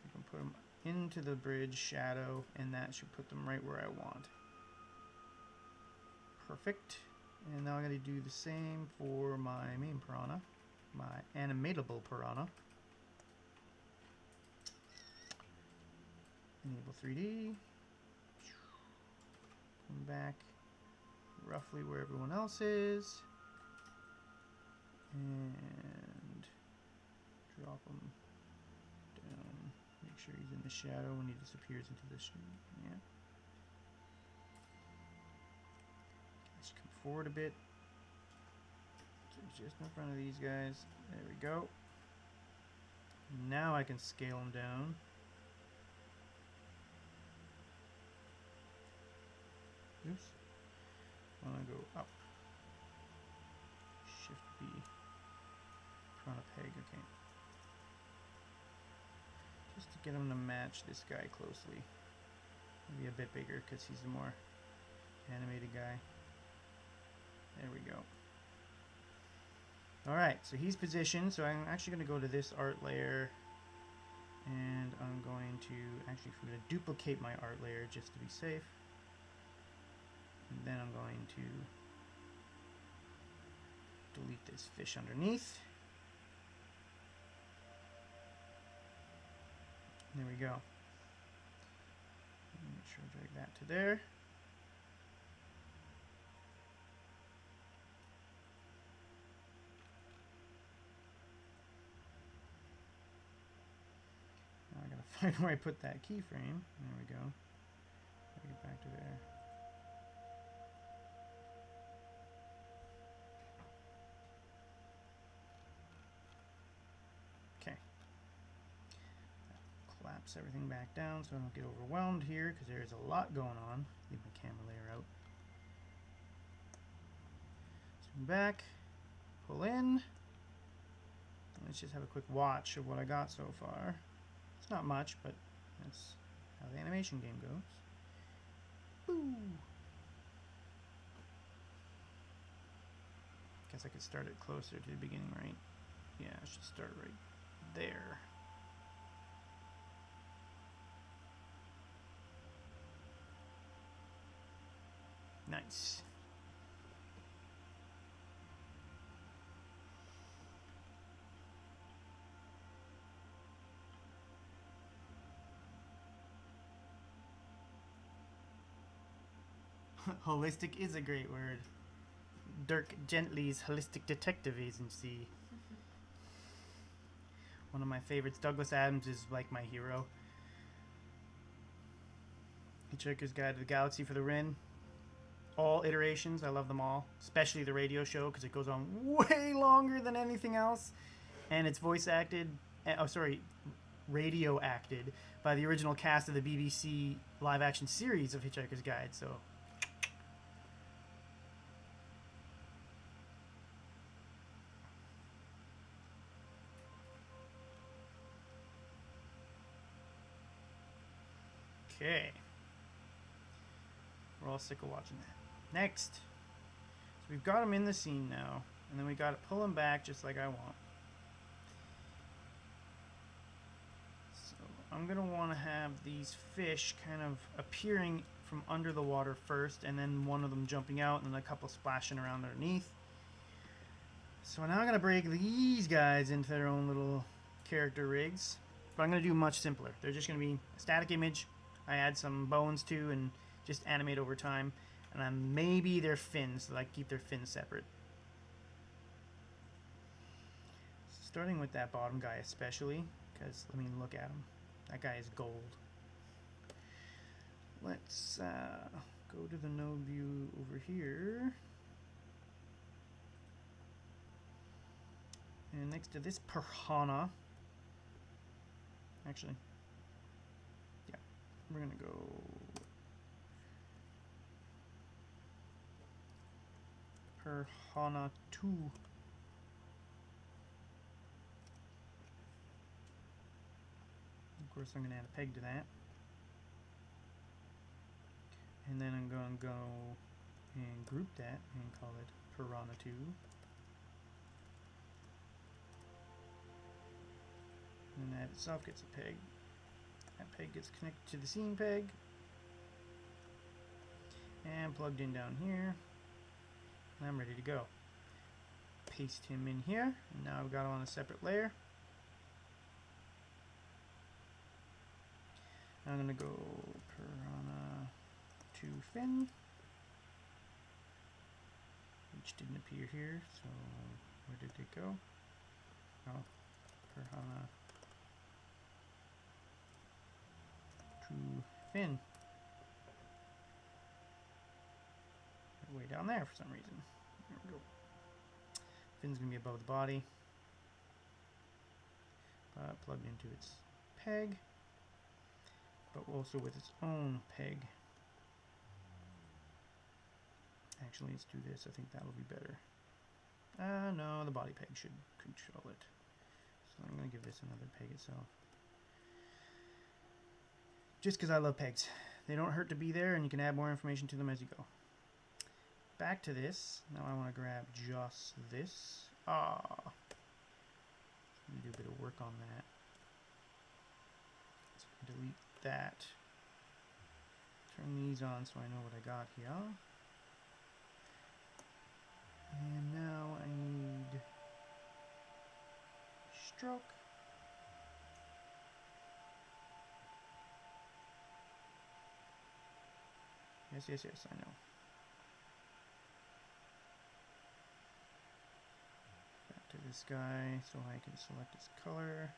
You can put them into the bridge shadow, and that should put them right where I want. Perfect. And now I'm going to do the same for my main piranha, my animatable piranha. Enable 3D. Come back roughly where everyone else is. And drop him down. Make sure he's in the shadow when he disappears into the shadow. Yeah. Let's come forward a bit. So he's just in front of these guys. There we go. Now I can scale him down. Oops. I want to go up. Shift B. Piranha peg, okay. Just to get him to match this guy closely. Maybe a bit bigger because he's the more animated guy. There we go. Alright, so he's positioned, so I'm actually going to go to this art layer, and I'm going to, actually I'm going to duplicate my art layer just to be safe. And then I'm going to delete this fish underneath. There we go. Make sure I drag that to there. Now I gotta find where I put that keyframe. There we go. Get back to there. Collapse everything back down so I don't get overwhelmed here because there's a lot going on. Leave my camera layer out. Zoom back, pull in. Let's just have a quick watch of what I got so far. It's not much, but that's how the animation game goes. Boo! Guess I could start it closer to the beginning, right? Yeah, I should start right there. Nice. Holistic is a great word. Dirk Gently's Holistic Detective Agency. One of my favorites. Douglas Adams is like my hero. Hitchhiker's Guide to the Galaxy for the Rin. All iterations, I love them all, especially the radio show because it goes on way longer than anything else, and it's voice acted, radio acted by the original cast of the BBC live action series of Hitchhiker's Guide. So okay, we're all sick of watching that. Next, so we've got him in the scene now, and then we got to pull him back just like I want. So I'm going to want to have these fish kind of appearing from under the water first, and then one of them jumping out, and then a couple splashing around underneath. So now I'm going to break these guys into their own little character rigs, but I'm going to do much simpler. They're just going to be a static image I add some bones to and just animate over time. And maybe their fins, so I keep their fins separate. Starting with that bottom guy especially, because, I mean, look at him. That guy is gold. Let's go to the node view over here. And next to this piranha, actually, yeah, we're going to go piranha 2. Of course, I'm going to add a peg to that. And then I'm going to go and group that and call it piranha 2. And that itself gets a peg. That peg gets connected to the seam peg. And plugged in down here. And I'm ready to go. Paste him in here. And now I've got him on a separate layer. I'm going to go Piranha to fin. Which didn't appear here, so where did it go? Oh, Piranha to fin. Way down there for some reason. There we go. Fin's going to be above the body. Plugged into its peg. But also with its own peg. Actually, let's do this. I think that'll be better. No, the body peg should control it. So I'm going to give this another peg itself. Just because I love pegs. They don't hurt to be there, and you can add more information to them as you go. Back to this. Now I want to grab just this. Let me do a bit of work on that. Let's delete that. Turn these on so I know what I got here. And now I need stroke. Yes, I know. Back to this guy so I can select his color.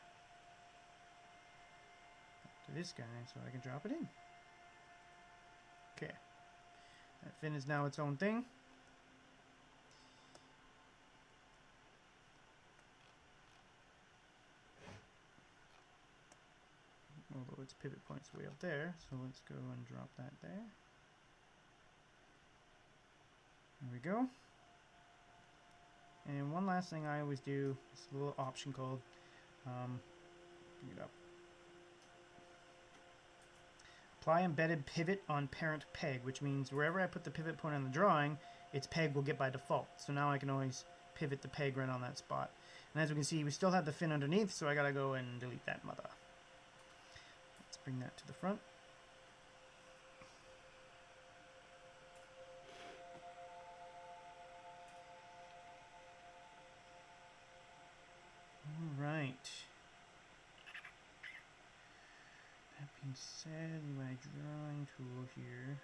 Back to this guy so I can drop it in. Okay. That fin is now its own thing. Although its pivot point's way up there, so let's go and drop that there. There we go. And one last thing I always do, this little option called, bring it up. Apply embedded pivot on parent peg, which means wherever I put the pivot point on the drawing, its peg will get by default. So now I can always pivot the peg right on that spot. And as we can see, we still have the fin underneath, so I gotta go and delete that mother. Let's bring that to the front. Alright. That being said, my drawing tool here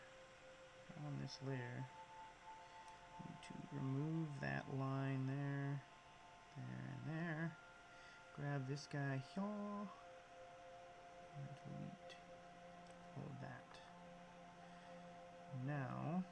on this layer, I need to remove that line there, and there. Grab this guy here, and delete all of that. Now,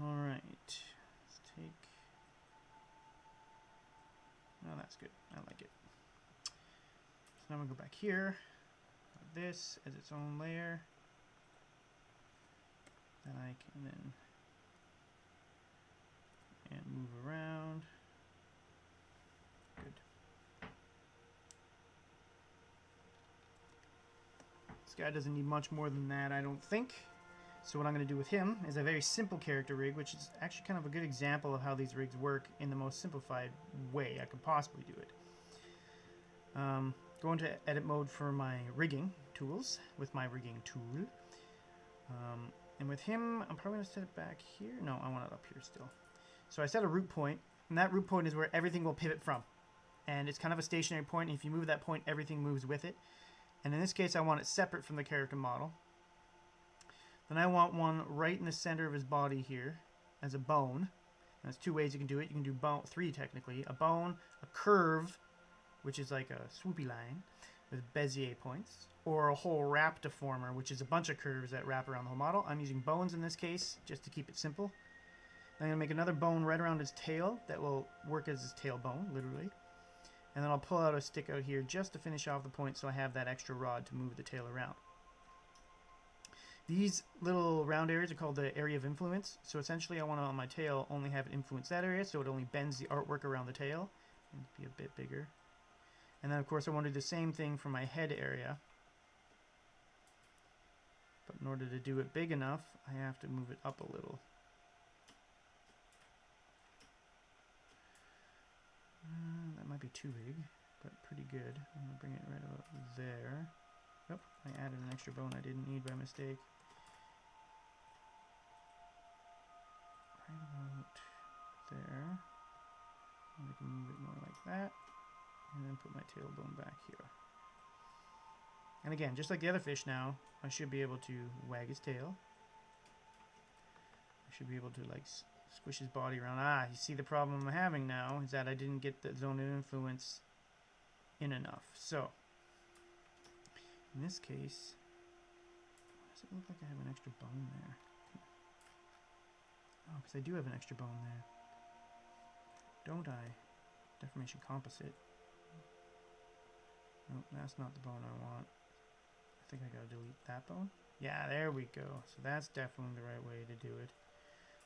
alright, let's take, no, that's good, I like it. So now I'm going to go back here, this as its own layer, then I can then, and move around, good. This guy doesn't need much more than that, I don't think. So what I'm going to do with him is a very simple character rig, which is actually kind of a good example of how these rigs work in the most simplified way I could possibly do it. Go into edit mode for my rigging tools with my rigging tool. And with him, I'm probably going to set it back here. No, I want it up here still. So I set a root point, and that root point is where everything will pivot from. And it's kind of a stationary point, and if you move that point, everything moves with it. And in this case, I want it separate from the character model. Then I want one right in the center of his body here as a bone. And there's two ways you can do it. You can do bone, three technically. A bone, a curve, which is like a swoopy line with Bezier points, or a whole wrap deformer, which is a bunch of curves that wrap around the whole model. I'm using bones in this case just to keep it simple. Then I'm going to make another bone right around his tail that will work as his tail bone, literally. And then I'll pull out a stick out here just to finish off the point so I have that extra rod to move the tail around. These little round areas are called the area of influence. So essentially I want to, on my tail, only have it influence that area, so it only bends the artwork around the tail and be a bit bigger. And then of course I want to do the same thing for my head area. But in order to do it big enough, I have to move it up a little. That might be too big, but pretty good. I'm going to bring it right about there. Oh, I added an extra bone I didn't need by mistake. Right about there. And I can move it more like that. And then put my tailbone back here. And again, just like the other fish now, I should be able to wag his tail. I should be able to like squish his body around. Ah, you see the problem I'm having now is that I didn't get the zone of influence in enough. So, in this case, does it look like I have an extra bone there? Oh, because I do have an extra bone there. Don't I? Deformation composite. Nope, that's not the bone I want. I think I gotta delete that bone. Yeah, there we go. So that's definitely the right way to do it.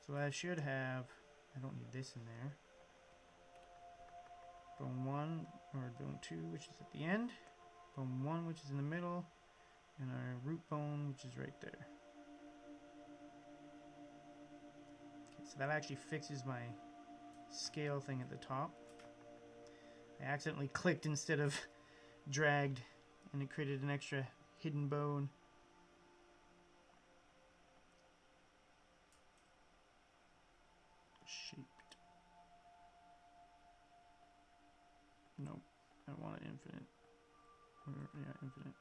So I should have, I don't need this in there. Bone 1, or bone 2, which is at the end. Bone 1, which is in the middle. And our root bone, which is right there. Okay, so that actually fixes my scale thing at the top. I accidentally clicked instead of dragged, and it created an extra hidden bone. Shaped. Nope. I want it infinite. Yeah, infinite.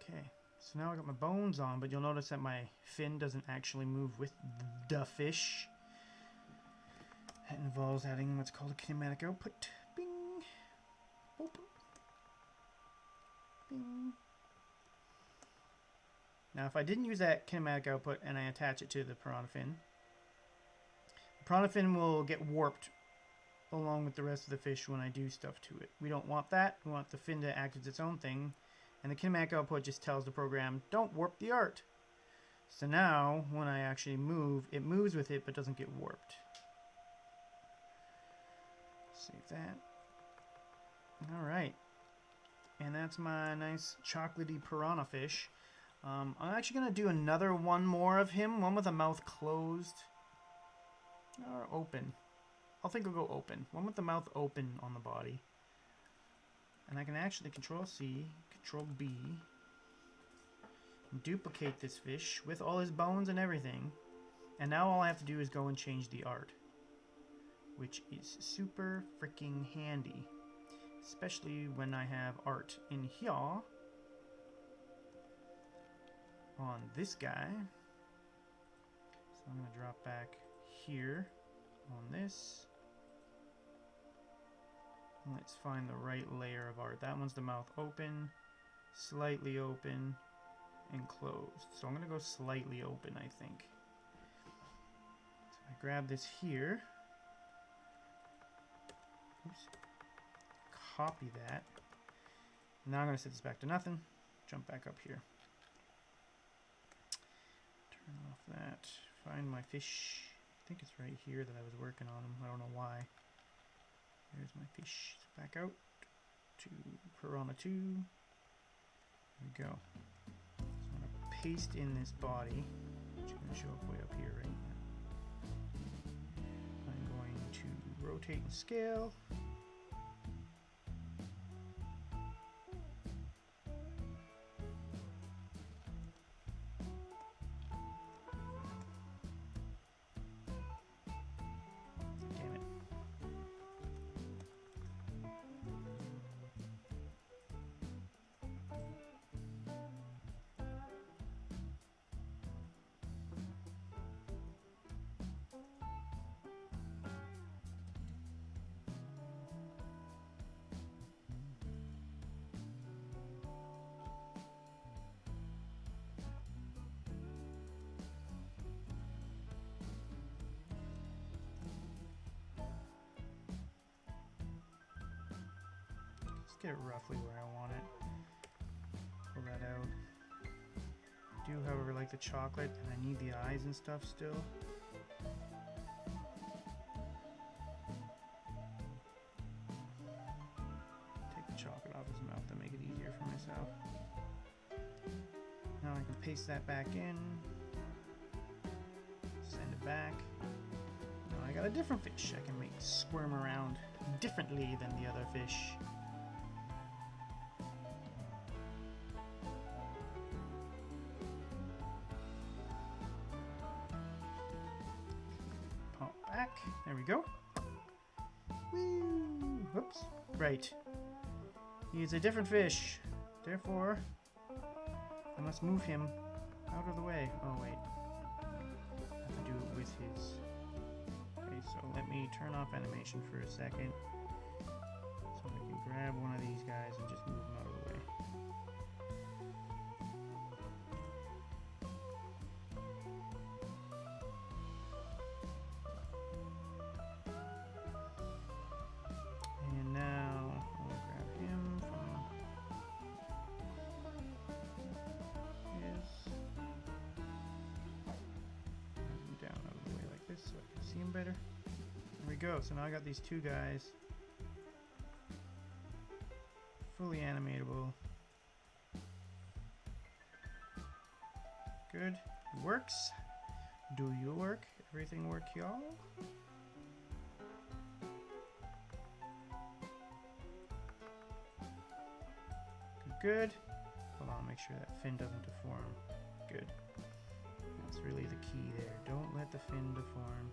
Okay. So now I got my bones on, but you'll notice that my fin doesn't actually move with the fish. That involves adding what's called a kinematic output. Bing. Boop. Bing. Now if I didn't use that kinematic output and I attach it to the piranha fin, the piranha fin will get warped along with the rest of the fish when I do stuff to it. We don't want that. We want the fin to act as its own thing. And the kinematic output just tells the program, don't warp the art. So now, when I actually move, it moves with it but doesn't get warped. Save that. Alright. And that's my nice chocolatey piranha fish. I'm actually going to do another one more of him. One with the mouth closed. Or open. I think I'll go open. One with the mouth open on the body. And I can actually Control C, Control B, and duplicate this fish with all his bones and everything. And now all I have to do is go and change the art, which is super freaking handy, especially when I have art in here on this guy. So I'm going to drop back here on this. Let's find the right layer of art. That one's the mouth open, slightly open, and closed. So I'm going to go slightly open, I think. So I grab this here. Oops. Copy that. Now I'm going to set this back to nothing. Jump back up here. Turn off that. Find my fish. I think it's right here that I was working on him. I don't know why. There's my fish. Back out to Piranha 2. There we go. So I'm going to paste in this body, which is going to show up way up here right now. I'm going to rotate and scale. Get it roughly where I want it. Pull that out. do, however, like the chocolate, and I need the eyes and stuff still. Take the chocolate off his mouth to make it easier for myself. Now I can paste that back in. Send it back. Now I got a different fish I can make squirm around differently than the other fish. Pop back. There we go. Woo! Whoops. Right. He is a different fish. Therefore, I must move him out of the way. Oh, wait. I have to do it with his... Okay, so let me turn off animation for a second. So I can grab one of these guys and just move him out of the way. And now I'll grab him from his... Move him down out of the way like this so I can see him better. There we go. So now I got these two guys. Fully animatable. Good. Works. Do you work? Everything work, y'all? Good. Hold on, make sure that fin doesn't deform. Good. That's really the key there. Don't let the fin deform.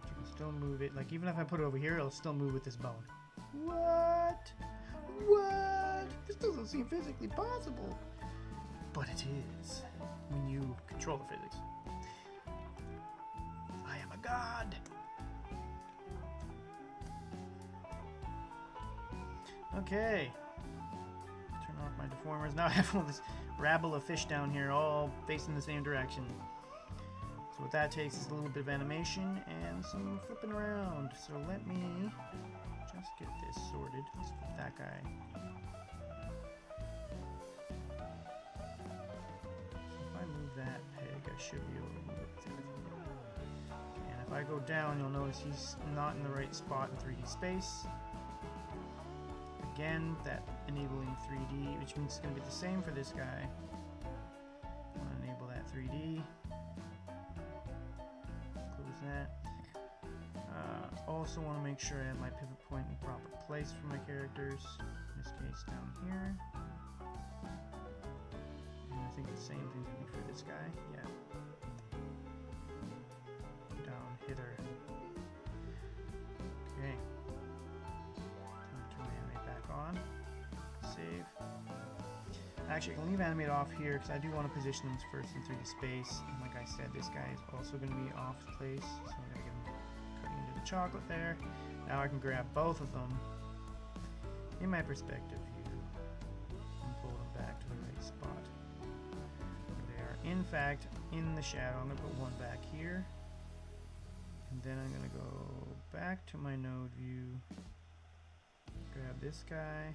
But you can still move it. Like, even if I put it over here, it'll still move with this bone. What? What? This doesn't seem physically possible. But it is, when you control the physics. I am a god. Okay. Turn off my deformers. Now I have all this rabble of fish down here all facing the same direction. So what that takes is a little bit of animation and some flipping around. So let me just get this sorted. Let's flip that guy. So if I move that peg, I should be able to move it through. And if I go down, you'll notice he's not in the right spot in 3D space. Again, that enabling 3D, which means it's going to be the same for this guy. I want to enable that 3D. Close that. Also want to make sure I have my pivot point in the proper place for my characters. In this case, down here. And I think the same thing's going to be for this guy. Yeah. Down hither. Okay. Turn my animate back on. Save. Actually, I can leave animate off here because I do want to position them first in 3D space. And like I said, this guy is also going to be off place, so I'm going to get him cutting into the chocolate there. Now I can grab both of them in my perspective view and pull them back to the right spot. They are, in fact, in the shadow. I'm going to put one back here. And then I'm going to go back to my node view, grab this guy,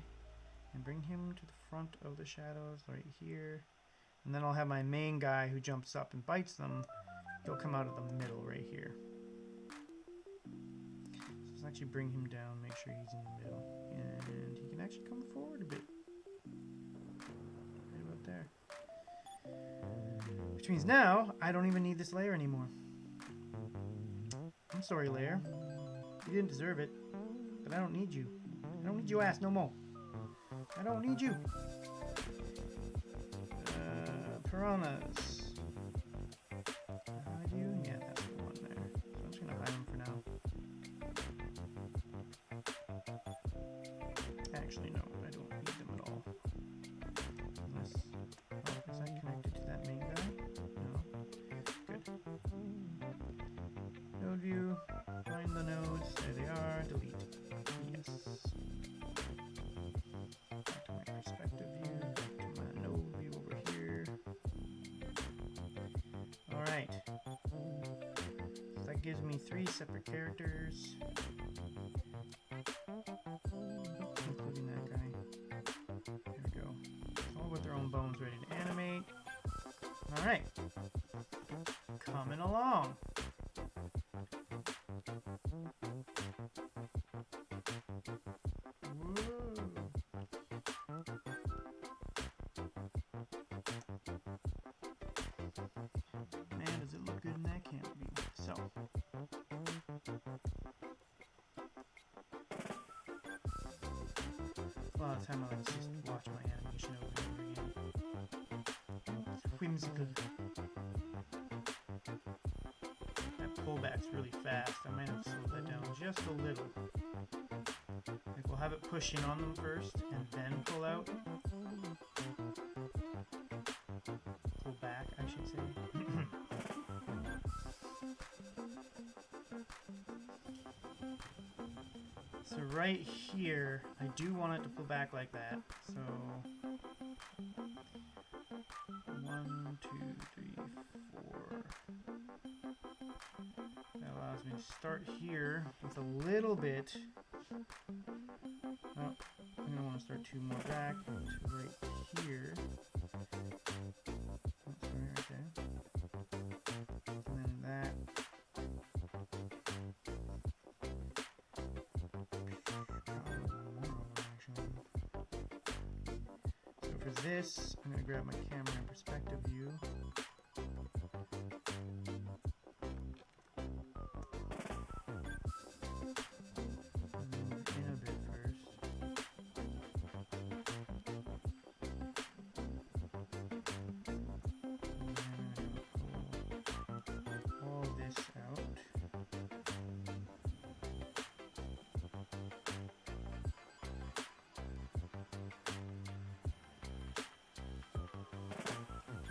and bring him to the front of the shadows right here. And then I'll have my main guy who jumps up and bites them. He'll come out of the middle right here. So let's actually bring him down, make sure he's in the middle. And he can actually come forward a bit. Right about there. Which means now, I don't even need this layer anymore. I'm sorry, layer. You didn't deserve it. But I don't need you. I don't need your ass no more. I don't need you. Piranhas. Hide you? Yeah, that's the one there. So I'm just gonna hide them for now. Actually, no, I don't need them at all. Unless, oh, is that connected to that main guy? No. Good. Node view. Find the nodes. There they are. Delete. Yes. Back to my perspective view. Back to my node view over here. Alright. So that gives me 3 separate characters. Including that guy. There we go. All with their own bones ready to animate. All right. Coming along. Whoa. Man, does it look good in that camera view? So. A lot of time I like to just watch my animation over and over again. It's whimsical. That pullback's really fast. I might have to slow that down just a little. Like we'll have it push in on them first and then pull out. Pull back, I should say. So right here, I do want it to pull back like that. So 1, 2, 3, 4. That allows me to start here with a little bit. Oh, I'm gonna want to start 2 more back to right here. Oh, sorry, right there. And then that. So for this, I'm gonna grab my camera in perspective view.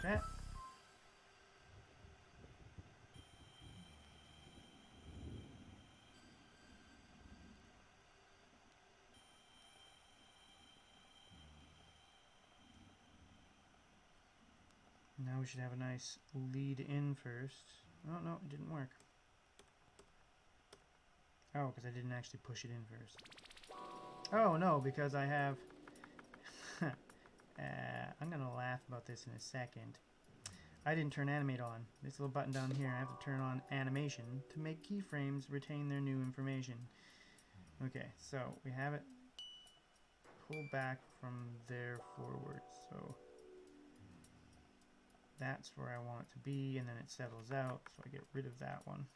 That. Now we should have a nice lead in first. Oh no, it didn't work. Oh, because I didn't actually push it in first. Oh no, because I have... I'm going to laugh about this in a second. I didn't turn animate on. This little button down here, I have to turn on animation to make keyframes retain their new information. Okay, so we have it pull back from there forward. So that's where I want it to be, and then it settles out, so I get rid of that one.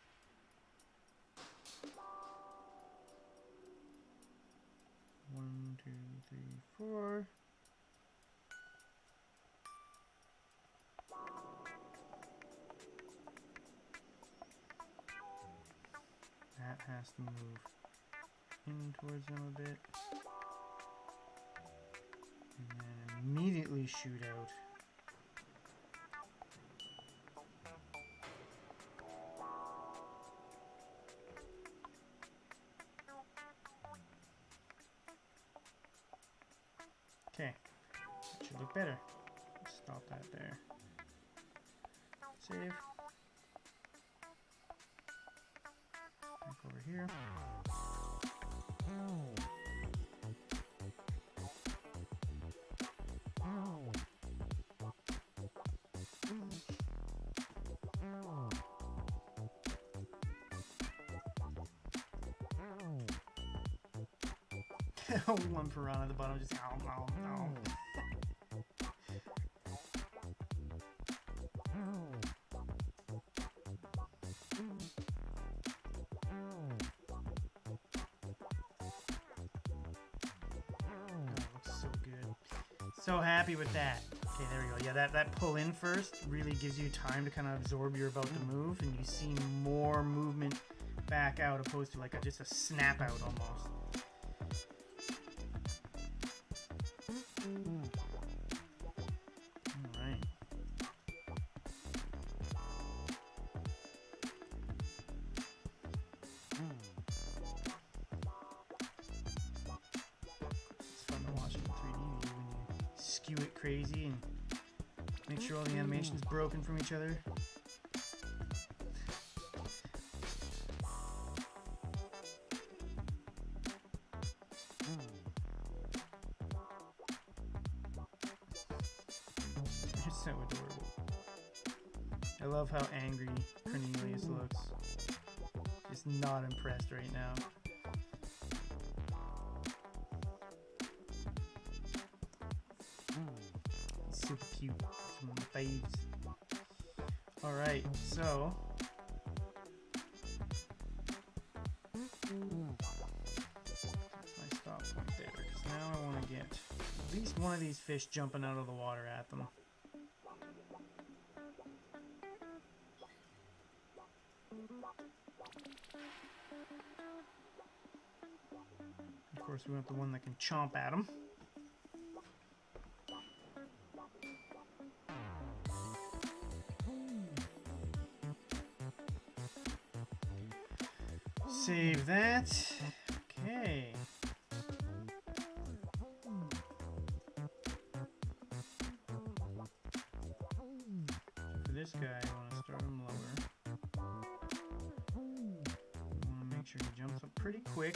One, two, three, four. That has to move in towards them a bit. And then immediately shoot out. Okay, that should look better. Stop that there. Save. Back over here. One piranha at the bottom, just ow, ow, ow. Looks so good. So happy with that. Okay, there we go. Yeah, that pull in first really gives you time to kind of absorb you're about to move, and you see more movement back out opposed to like just a snap out almost. Alright. It's fun to watch in 3D when you skew it crazy and make sure all the animation's broken from each other. They're so adorable. I love how angry Cornelius looks. Just not impressed right now. He's super cute. It's one of my faves. Alright, so that's my stop point there, because now I want to get at least one of these fish jumping out of the water at them. Of course, we want the one that can chomp at them. Save that. Okay. For this guy, I want to start him lower. I want to make sure he jumps up pretty quick,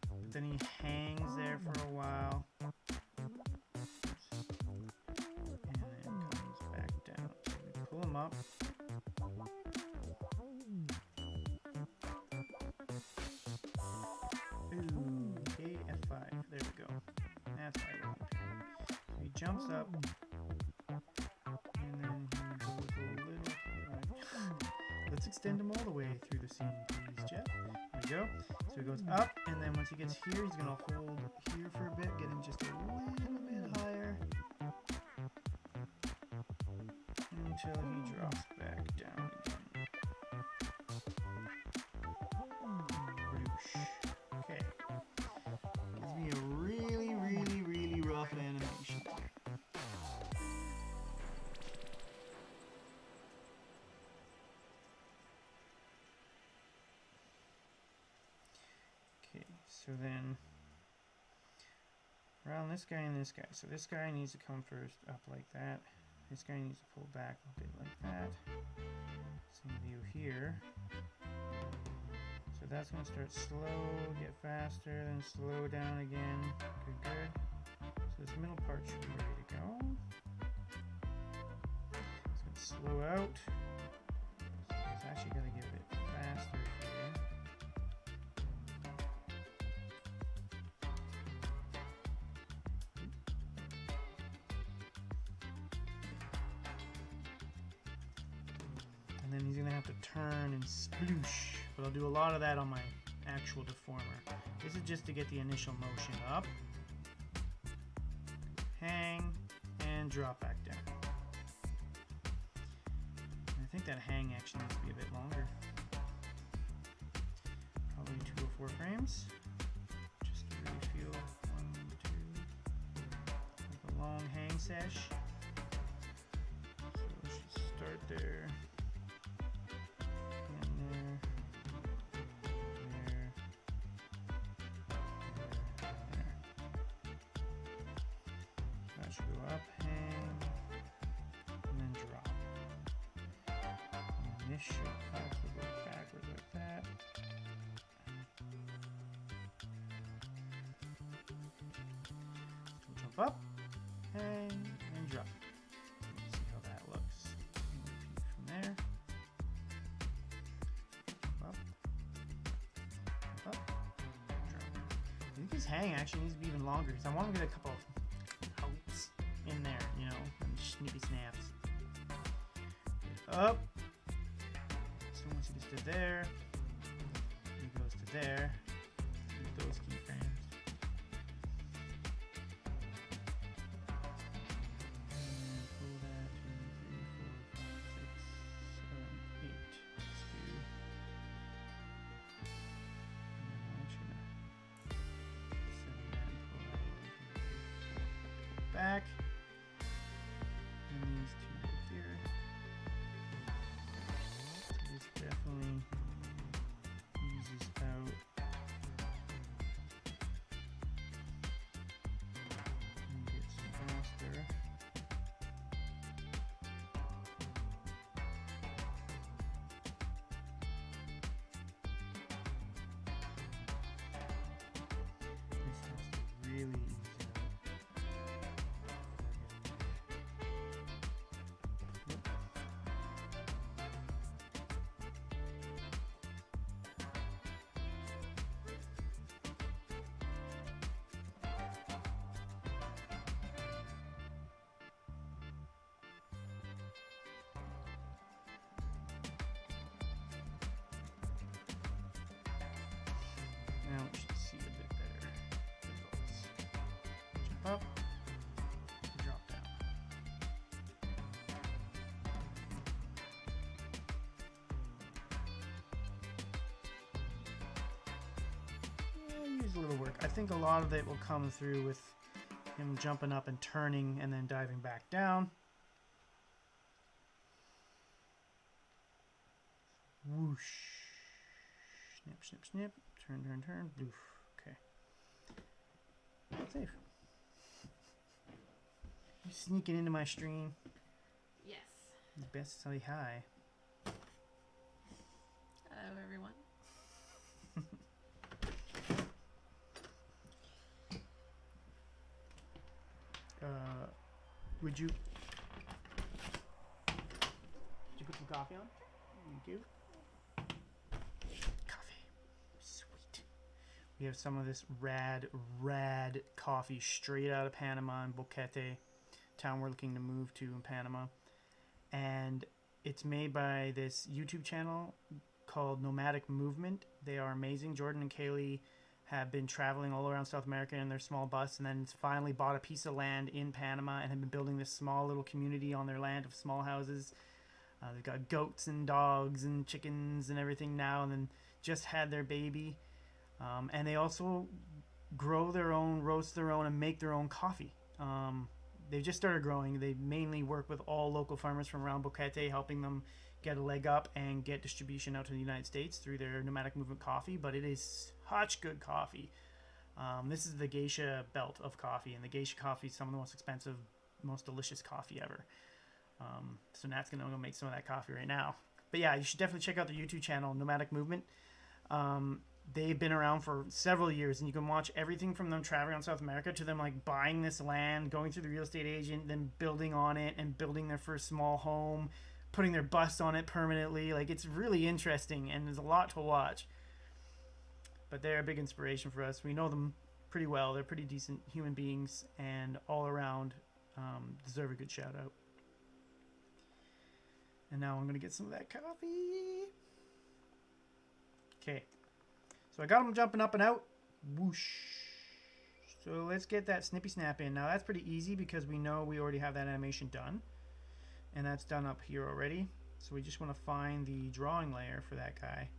but then he hangs there for a while. And then comes back down. So we pull him up. Okay, F5. There we go. That's why I wasn't paying. So he jumps up, and then he goes a little. Let's extend him all the way through the scene, please, Jeff. There we go. So he goes up, and then once he gets here, he's gonna hold here for a bit, getting just a little bit higher until he drops back down again. Okay. Gives me a really, really, really rough animation. Okay, so then around this guy and this guy. So this guy needs to come first up like that. This guy needs to pull back a bit like that. Same view here. So that's going to start slow, get faster, then slow down again. Good, good. So this middle part should be ready to go. It's going to slow out. So it's actually going to get a bit faster here. And then he's going to have to turn and sploosh. But I'll do a lot of that on my actual deformer. This is just to get the initial motion up, hang, and drop back down. And I think that hang actually needs to be a bit longer. Probably 204 frames. Just to really feel 1, 2, like a long hang sesh. So let's just start there. Up, hang, and then drop. And this should also go backwards like that. So jump up, hang, and drop. Let's see how that looks. Repeat from there. Up, drop. I think his hang actually needs to be even longer because I want him to get a couple of in there, you know, and snippy snaps. Up. So once he gets to there, he goes to there. With those keyframes. And pull that 2, 3, 4, 5, 6, 7, 8. Let's do. Actually, no. 7 and pull that over here. Back. These two go here. So this definitely eases out. And gets faster. This has to really ease out. Now we should see a bit better results. Jump up, drop down. Yeah, use a little work. I think a lot of it will come through with him jumping up and turning and then diving back down. Whoosh. Snip, snip, snip. Turn, turn, turn. Oof. Okay. Safe. You sneaking into my stream. Yes. Best say hi. Hello, everyone. Would you put some coffee on? Thank you. Coffee. Sweet. We have some of this rad coffee straight out of Panama in Boquete, town we're looking to move to in Panama. And it's made by this YouTube channel called Nomadic Movement. They are amazing. Jordan and Kaylee have been traveling all around South America in their small bus, and then finally bought a piece of land in Panama and have been building this small little community on their land of small houses. They've got goats and dogs and chickens and everything now, and then just had their baby. And they also grow their own, roast their own, and make their own coffee. They've just started growing. They mainly work with all local farmers from around Boquete, helping them get a leg up and get distribution out to the United States through their Nomadic Movement coffee. But it is such good coffee. This is the geisha belt of coffee, and the geisha coffee is some of the most expensive, most delicious coffee ever. So Nat's going to go make some of that coffee right now. But yeah, you should definitely check out the YouTube channel, Nomadic Movement. They've been around for several years, and you can watch everything from them traveling around South America to them like buying this land, going through the real estate agent, then building on it and building their first small home, putting their bus on it permanently. Like, it's really interesting, and there's a lot to watch. But they're a big inspiration for us. We know them pretty well. They're pretty decent human beings, and all around deserve a good shout out. And now I'm going to get some of that coffee. Okay. So I got them jumping up and out. Whoosh. So let's get that snippy snap in. Now that's pretty easy because we know we already have that animation done. And that's done up here already. So we just want to find the drawing layer for that guy.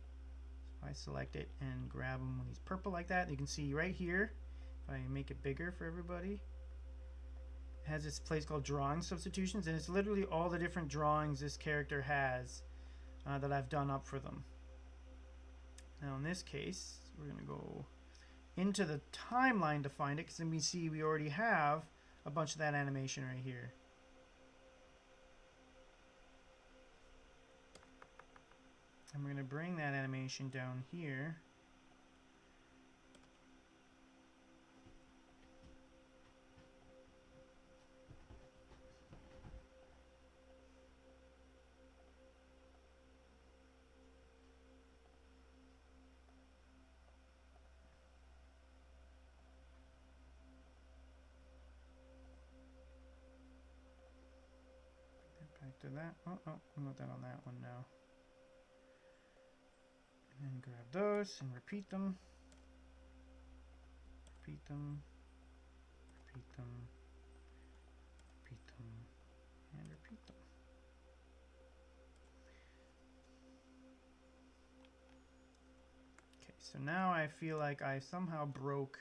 So I select it and grab him when he's purple like that. You can see right here, if I make it bigger for everybody, it has this place called drawing substitutions, and it's literally all the different drawings this character has that I've done up for them. Now in this case, we're going to go into the timeline to find it, because then we see we already have a bunch of that animation right here. And we're going to bring that animation down here. Back to that. Oh, I want that on that one now. And then grab those and repeat them. Repeat them. Repeat them. Repeat them. And repeat them. Okay, so now I feel like I somehow broke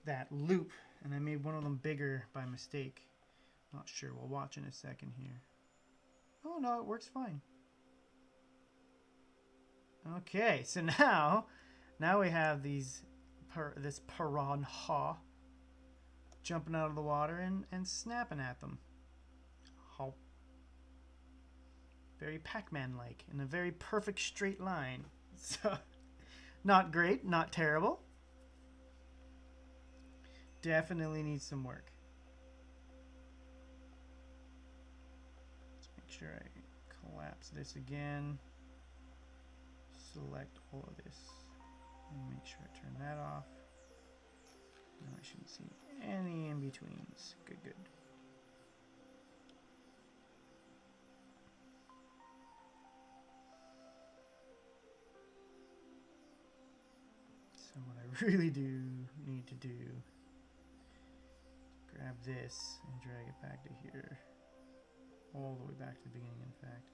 that loop and I made one of them bigger by mistake. Not sure. We'll watch in a second here. Oh no, it works fine. Okay, so now we have this piranha jumping out of the water and snapping at them. How very Pac-Man-like in a very perfect straight line. So not great, not terrible. Definitely needs some work. Sure I collapse this again, select all of this, and make sure I turn that off. Now I shouldn't see any in-betweens. Good. So what really do need to do, grab this and drag it back to here. All the way back to the beginning, in fact.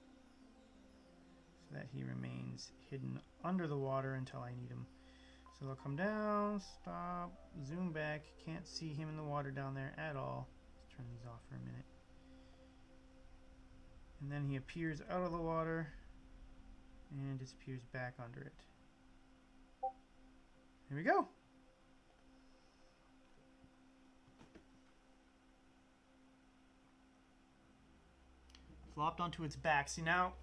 So that he remains hidden under the water until I need him. So they'll come down, stop, zoom back. Can't see him in the water down there at all. Let's turn these off for a minute. And then he appears out of the water and disappears back under it. Here we go. Flopped onto its back. See now,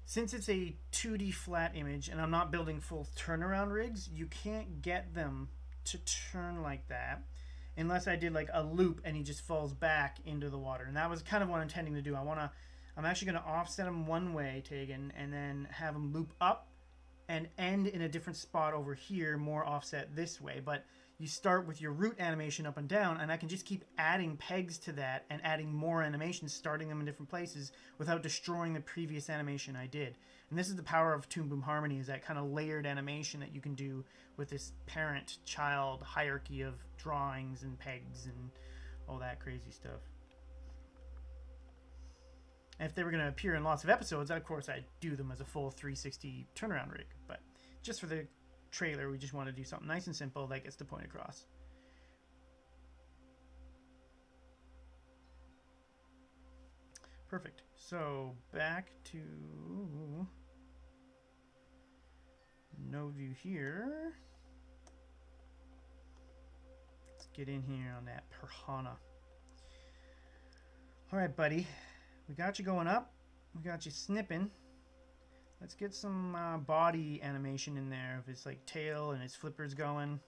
since it's a 2D flat image and I'm not building full turnaround rigs, you can't get them to turn like that unless I did like a loop and he just falls back into the water. And that was kind of what I'm intending to do. I'm actually going to offset him one way, Tegan, and then have him loop up and end in a different spot over here, more offset this way. But you start with your root animation up and down, and I can just keep adding pegs to that and adding more animations, starting them in different places without destroying the previous animation I did. And this is the power of Toon Boom Harmony, is that kind of layered animation that you can do with this parent-child hierarchy of drawings and pegs and all that crazy stuff. And if they were going to appear in lots of episodes, of course I'd do them as a full 360 turnaround rig. But just for the trailer, we just want to do something nice and simple that gets the point across. Perfect. So back to no view here. Let's get in here on that piranha. All right, buddy. We got you going up. We got you snipping. Let's get some body animation in there of his like tail and his flippers going.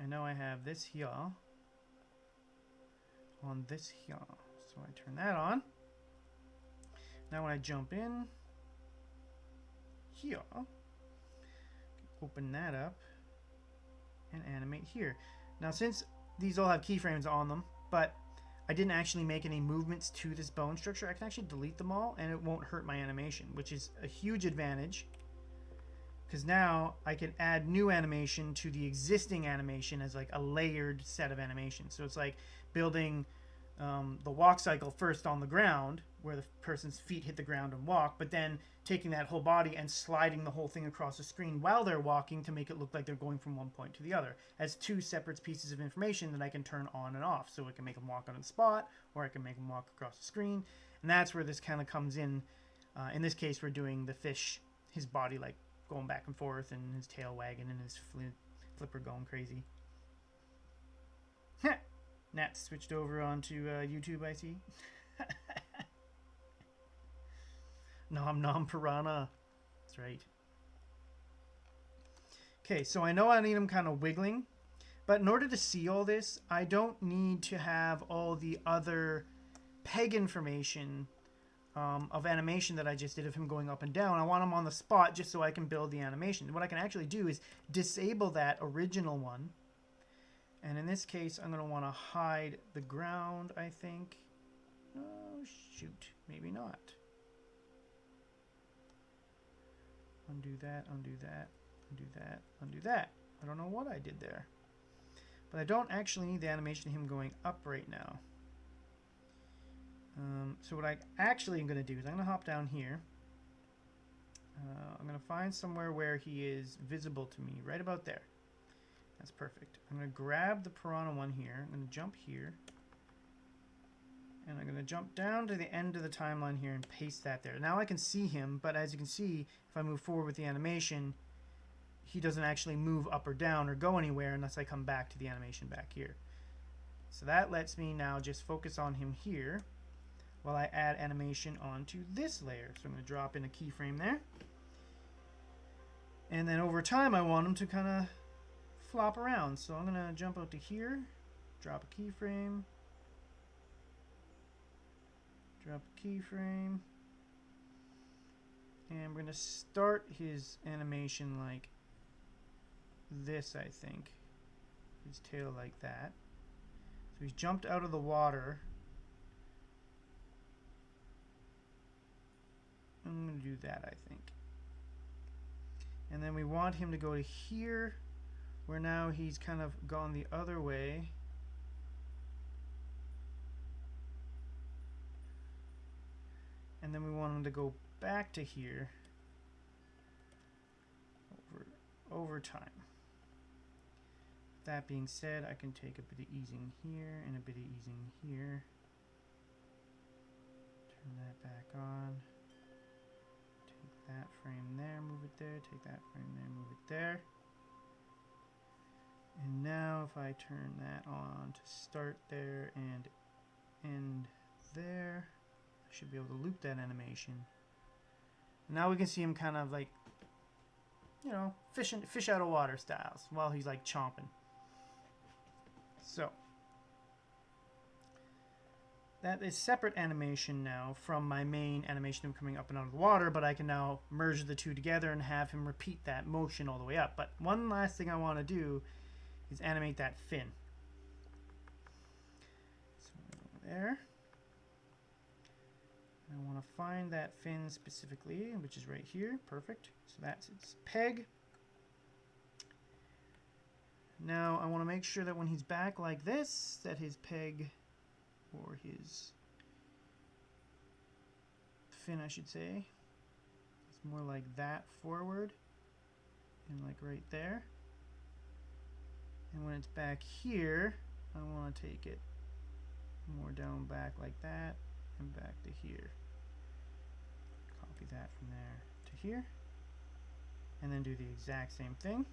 I know I have this here on this here. So I turn that on. Now when I jump in here, open that up and animate here. Now since these all have keyframes on them, but I didn't actually make any movements to this bone structure, I can actually delete them all and it won't hurt my animation, which is a huge advantage because now I can add new animation to the existing animation as like a layered set of animations. So it's like building the walk cycle first on the ground where the person's feet hit the ground and walk, but then taking that whole body and sliding the whole thing across the screen while they're walking to make it look like they're going from one point to the other as two separate pieces of information that I can turn on and off. So I can make them walk on the spot or I can make them walk across the screen. And that's where this kind of comes in. In this case, we're doing the fish, his body like going back and forth and his tail wagging and his flipper going crazy. Nat switched over onto YouTube, I see. Nom nom piranha. That's right. Okay, so I know I need them kind of wiggling, but in order to see all this, I don't need to have all the other peg information of animation that I just did of him going up and down. I want him on the spot just so I can build the animation. What I can actually do is disable that original one. And in this case, I'm going to want to hide the ground, I think. Oh, shoot. Maybe not. Undo that, undo that, undo that, undo that. I don't know what I did there. But I don't actually need the animation of him going up right now. So what I actually am going to do is I'm going to hop down here. I'm going to find somewhere where he is visible to me, right about there. That's perfect. I'm going to grab the piranha one here. I'm going to jump here. And I'm going to jump down to the end of the timeline here and paste that there. Now I can see him, but as you can see, if I move forward with the animation, he doesn't actually move up or down or go anywhere unless I come back to the animation back here. So that lets me now just focus on him here while I add animation onto this layer. So I'm going to drop in a keyframe there. And then over time, I want him to kind of flop around. So I'm going to jump out to here, drop a keyframe, drop a keyframe, and we're going to start his animation like this, I think. His tail like that. So he's jumped out of the water. I'm going to do that, I think. And then we want him to go to here, where now he's kind of gone the other way. And then we want him to go back to here over time. That being said, I can take a bit of easing here and a bit of easing here. Turn that back on. Take that frame there, move it there. Take that frame there, move it there. And now if I turn that on to start there and end there, I should be able to loop that animation. Now we can see him kind of like, you know, fish out of water styles while he's like chomping. So that is separate animation now from my main animation of coming up and out of the water, but I can now merge the two together and have him repeat that motion all the way up. But one last thing I want to do is animate that fin. So there. I want to find that fin specifically, which is right here. Perfect. So that's its peg. Now I want to make sure that when he's back like this, that his peg, or his fin I should say, it's more like that forward and like right there. And when it's back here, I want to take it more down back like that and back to here. Copy that from there to here. And then do the exact same thing.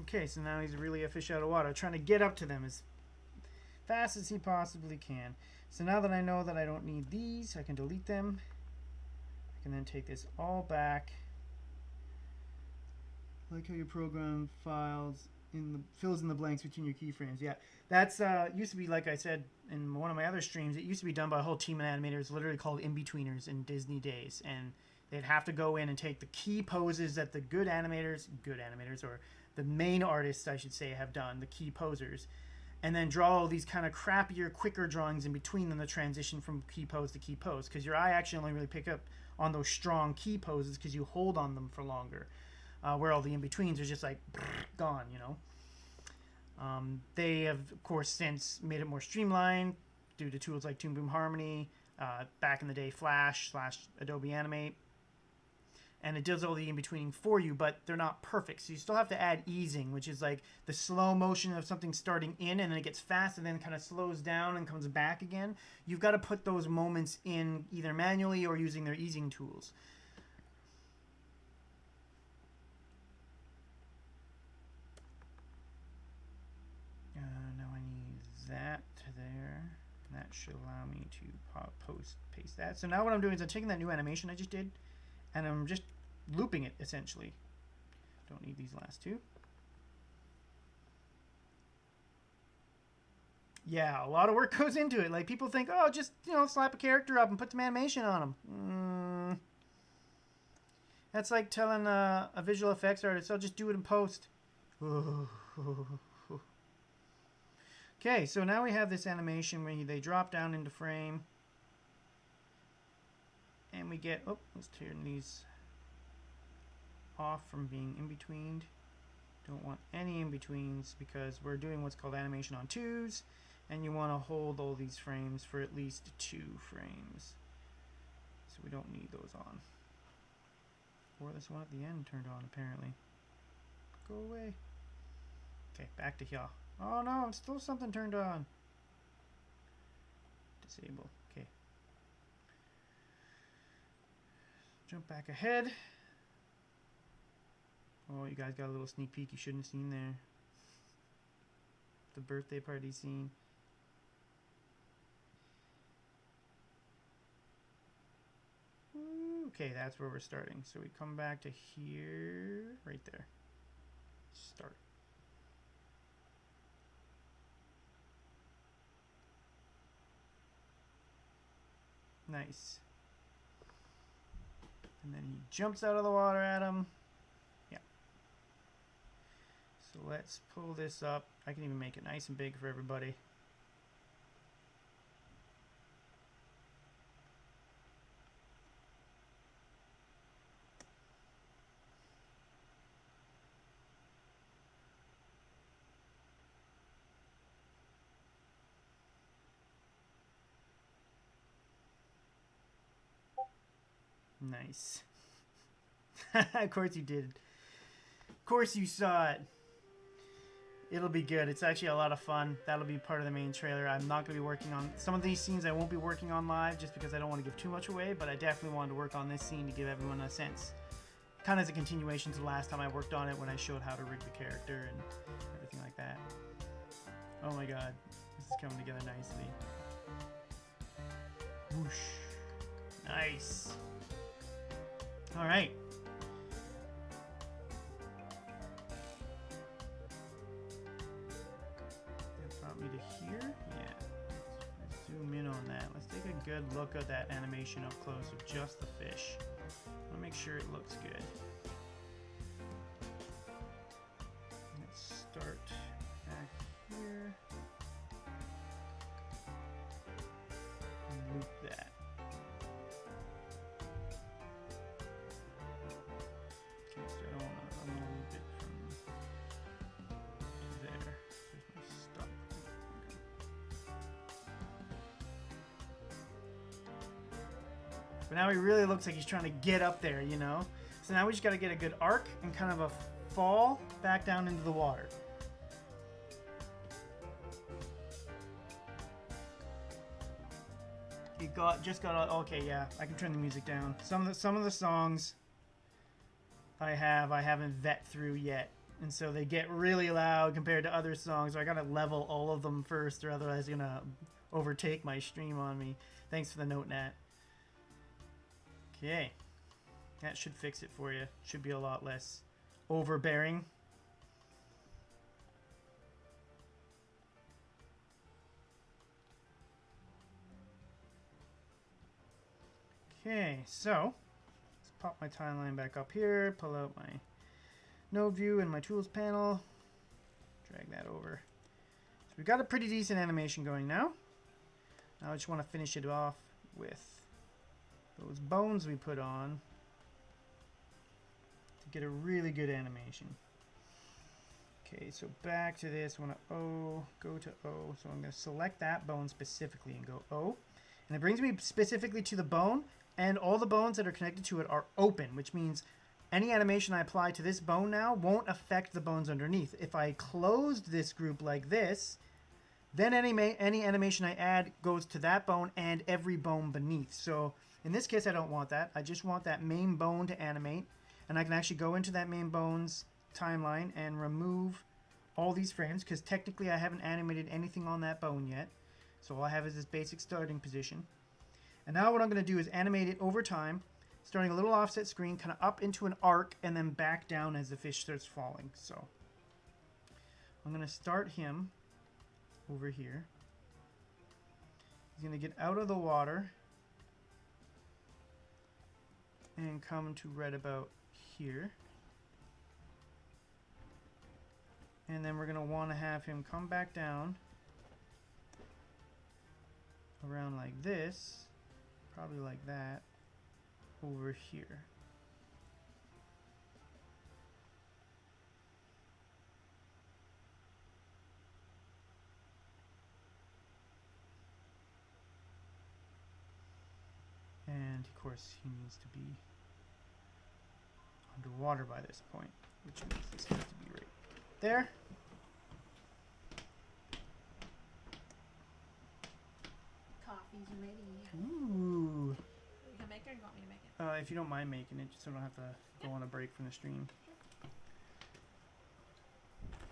Okay, so now he's really a fish out of water, trying to get up to them as fast as he possibly can. So now that I know that I don't need these, I can delete them. I can then take this all back. Like how your program fills in the blanks between your keyframes. Yeah, that's used to be, like I said in one of my other streams, it used to be done by a whole team of animators, literally called in-betweeners in Disney days. And they'd have to go in and take the key poses that the good animators, or the main artists, I should say, have done, the key posers, and then draw all these kind of crappier, quicker drawings in between them to transition from key pose to key pose, because your eye actually only really pick up on those strong key poses because you hold on them for longer, where all the in-betweens are just like gone, you know. They have, of course, since made it more streamlined due to tools like Toon Boom Harmony, back in the day Flash / Adobe Animate. And it does all the in-betweening for you, but they're not perfect. So you still have to add easing, which is like the slow motion of something starting in and then it gets fast and then kind of slows down and comes back again. You've got to put those moments in either manually or using their easing tools. Now I need that to there. That should allow me to paste that. So now what I'm doing is I'm taking that new animation I just did, and I'm just looping it, essentially. Don't need these last two. Yeah, a lot of work goes into it. Like, people think, oh, just, you know, slap a character up and put some animation on them. That's like telling a visual effects artist, I'll just do it in post. Okay, so now we have this animation where they drop down into frame. And we get, oh, let's turn these off from being in-betweened. Don't want any in-betweens because we're doing what's called animation on twos, and you want to hold all these frames for at least 2 frames. So we don't need those on. Or this one at the end turned on, apparently. Go away. Okay, back to here. Oh no, I'm still something turned on. Disable. Okay. Jump back ahead. Oh, you guys got a little sneak peek you shouldn't have seen there. The birthday party scene. Okay, that's where we're starting. So we come back to here, right there. Start. Nice. And then he jumps out of the water at him. Yeah. let's pull this up. I can even make it nice and big for everybody. Nice. Of course you did. Of course you saw it. It'll be good. It's actually a lot of fun. That'll be part of the main trailer. I'm not going to be working on... Some of these scenes I won't be working on live just because I don't want to give too much away, but I definitely wanted to work on this scene to give everyone a sense. Kind of as a continuation to the last time I worked on it when I showed how to rig the character and everything like that. Oh my god. This is coming together nicely. Whoosh. Nice. Alright. That brought me to here? Yeah. Let's zoom in on that. Let's take a good look at that animation up close of just the fish. I want to make sure it looks good. Let's start back here. And loop that. But now he really looks like he's trying to get up there, you know? So now we just got to get a good arc and kind of a fall back down into the water. You just got okay, yeah. I can turn the music down. Some of the songs I haven't vet through yet. And so they get really loud compared to other songs. So I got to level all of them first, or otherwise they're going to overtake my stream on me. Thanks for the note, Nat. Okay, that should fix it for you. Should be a lot less overbearing. Okay, so let's pop my timeline back up here, pull out my node view and my tools panel, drag that over. So we've got a pretty decent animation going now. Now I just want to finish it off with those bones we put on to get a really good animation. Okay, so back to this, I want to go to O. So I'm going to select that bone specifically and go O. And it brings me specifically to the bone, and all the bones that are connected to it are open, which means any animation I apply to this bone now won't affect the bones underneath. If I closed this group like this, then any animation I add goes to that bone and every bone beneath. So in this case, I don't want that. I just want that main bone to animate. And I can actually go into that main bone's timeline and remove all these frames, because technically I haven't animated anything on that bone yet. So all I have is this basic starting position. And now what I'm going to do is animate it over time, starting a little offset screen, kind of up into an arc, and then back down as the fish starts falling. So I'm going to start him over here. He's going to get out of the water and come to right about here. And then we're going to want to have him come back down around like this, probably like that, over here. And of course he needs to be underwater by this point, which means this needs to be right there. Coffee's ready. Ooh. You can make it, or you want me to make it? If you don't mind making it, just so I don't have to go on a break from the stream.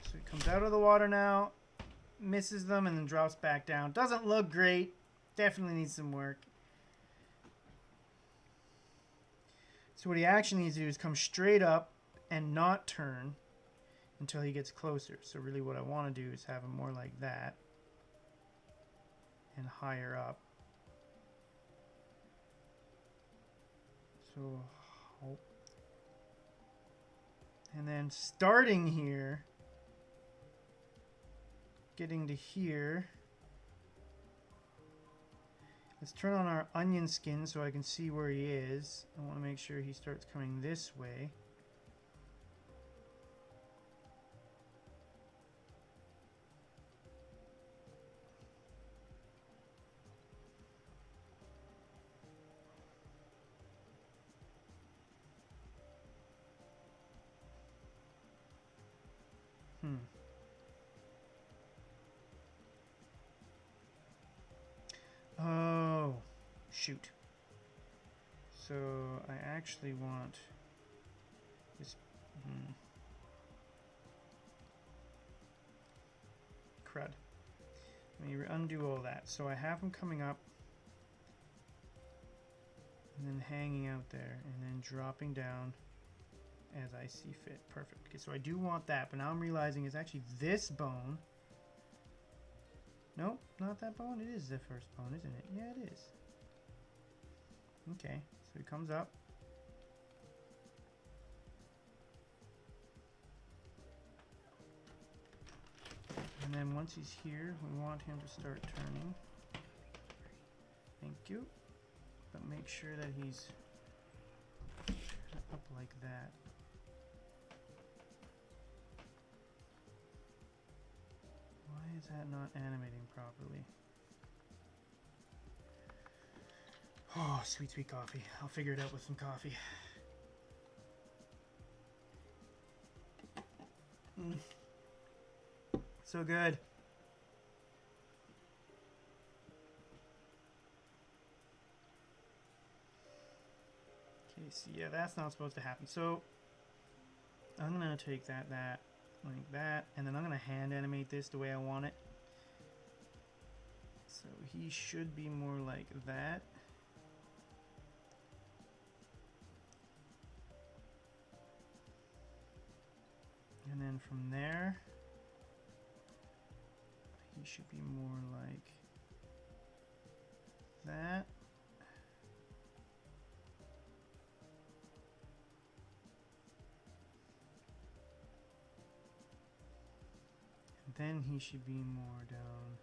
So it comes out of the water now, misses them, and then drops back down. Doesn't look great. Definitely needs some work. So what he actually needs to do is come straight up and not turn until he gets closer. So really what I want to do is have him more like that and higher up. So, and then starting here, getting to here. Let's turn on our onion skin so I can see where he is. I want to make sure he starts coming this way. Oh, shoot. So I actually want this. Crud. Let me undo all that. So I have him coming up and then hanging out there and then dropping down as I see fit. Perfect. Okay, so I do want that, but now I'm realizing it's actually this bone. Nope, not that bone. It is the first bone, isn't it? Yeah, it is. Okay, so he comes up. And then once he's here, we want him to start turning. Thank you. But make sure that he's up like that. Why is that not animating properly? Oh, sweet, sweet coffee. I'll figure it out with some coffee. So good. Okay, so yeah, that's not supposed to happen. So I'm gonna take that, like that, and then I'm gonna hand animate this the way I want it. So he should be more like that. And then from there, he should be more like that. And then he should be more down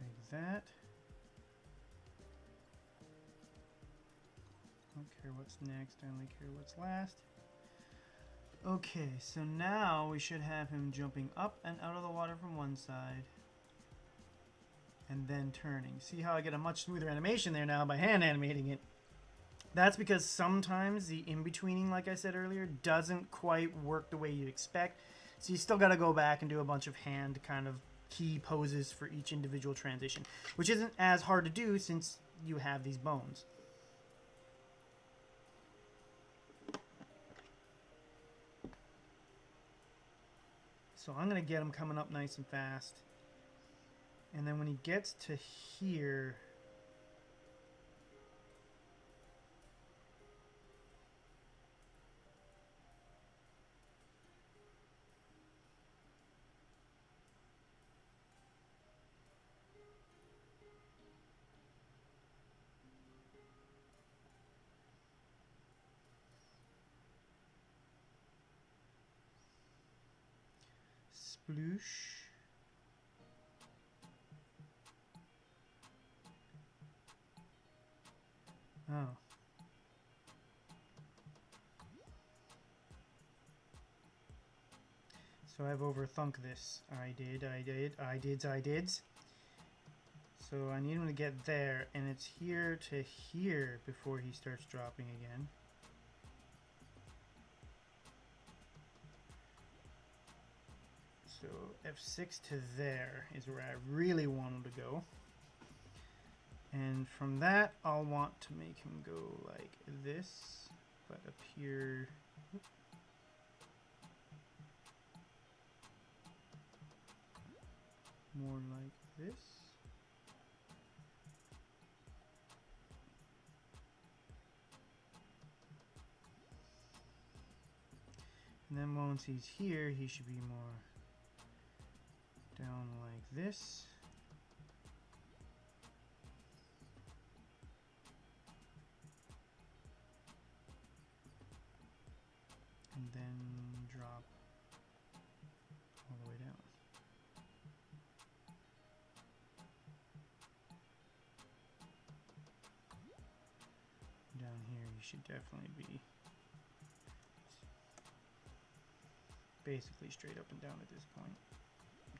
like that. I don't care what's next, I only care what's last. Okay, so now we should have him jumping up and out of the water from one side and then turning. See how I get a much smoother animation there now by hand animating it? That's because sometimes the in-betweening, like I said earlier, doesn't quite work the way you expect. So you still got to go back and do a bunch of hand kind of key poses for each individual transition, which isn't as hard to do since you have these bones. So I'm going to get him coming up nice and fast. And then when he gets to here, sploosh. Oh. So I've overthunk this. I did. So I need him to get there, and it's here to here before he starts dropping again. So F6 to there is where I really want him to go. And from that, I'll want to make him go like this, but up here. More like this. And then once he's here, he should be more down like this. And you should definitely be basically straight up and down at this point.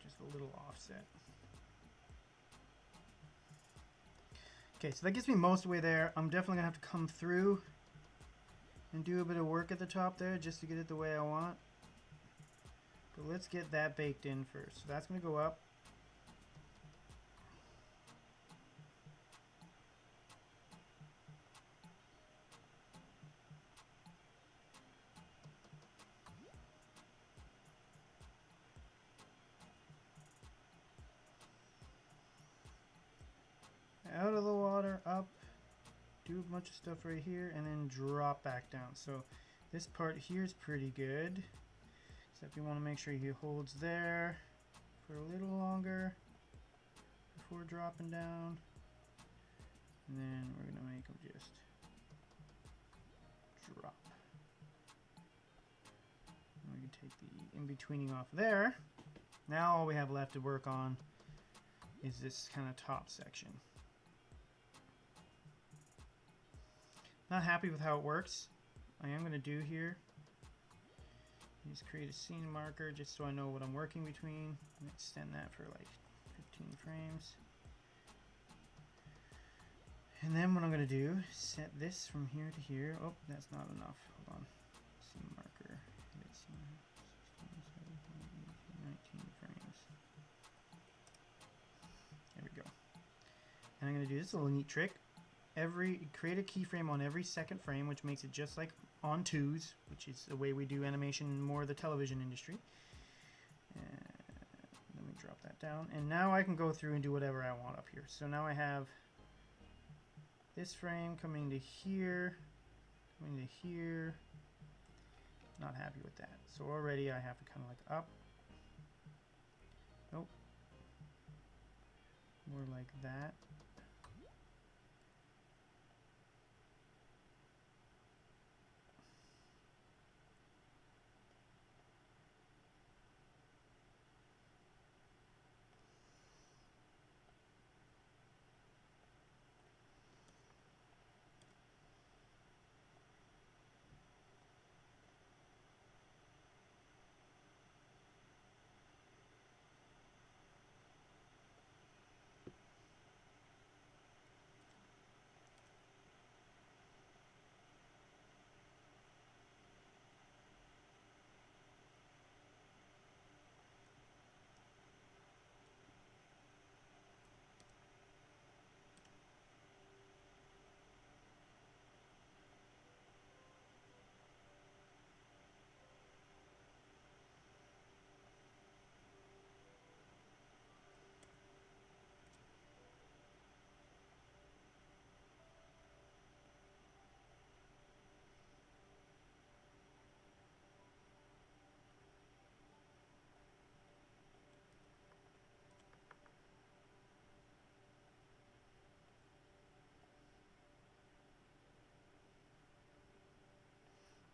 Just a little offset. Okay, so that gets me most of the way there. I'm definitely gonna have to come through and do a bit of work at the top there just to get it the way I want. But let's get that baked in first. So that's gonna go up. Out of the water, up, do a bunch of stuff right here, and then drop back down. So this part here is pretty good, except you want to make sure he holds there for a little longer before dropping down. And then we're going to make him just drop. And we can take the in-betweening off there. Now all we have left to work on is this kind of top section. Not happy with how it works. I am going to do here is create a scene marker just so I know what I'm working between. And extend that for like 15 frames. And then what I'm going to do is set this from here to here. Oh, that's not enough. Hold on. Scene marker. 19 frames. There we go. And I'm going to do this little neat trick. Create a keyframe on every second frame, which makes it just like on twos, which is the way we do animation in more of the television industry. Let me drop that down. And now I can go through and do whatever I want up here. So now I have this frame coming to here, coming to here. Not happy with that. So already I have to kind of like up. Nope. More like that.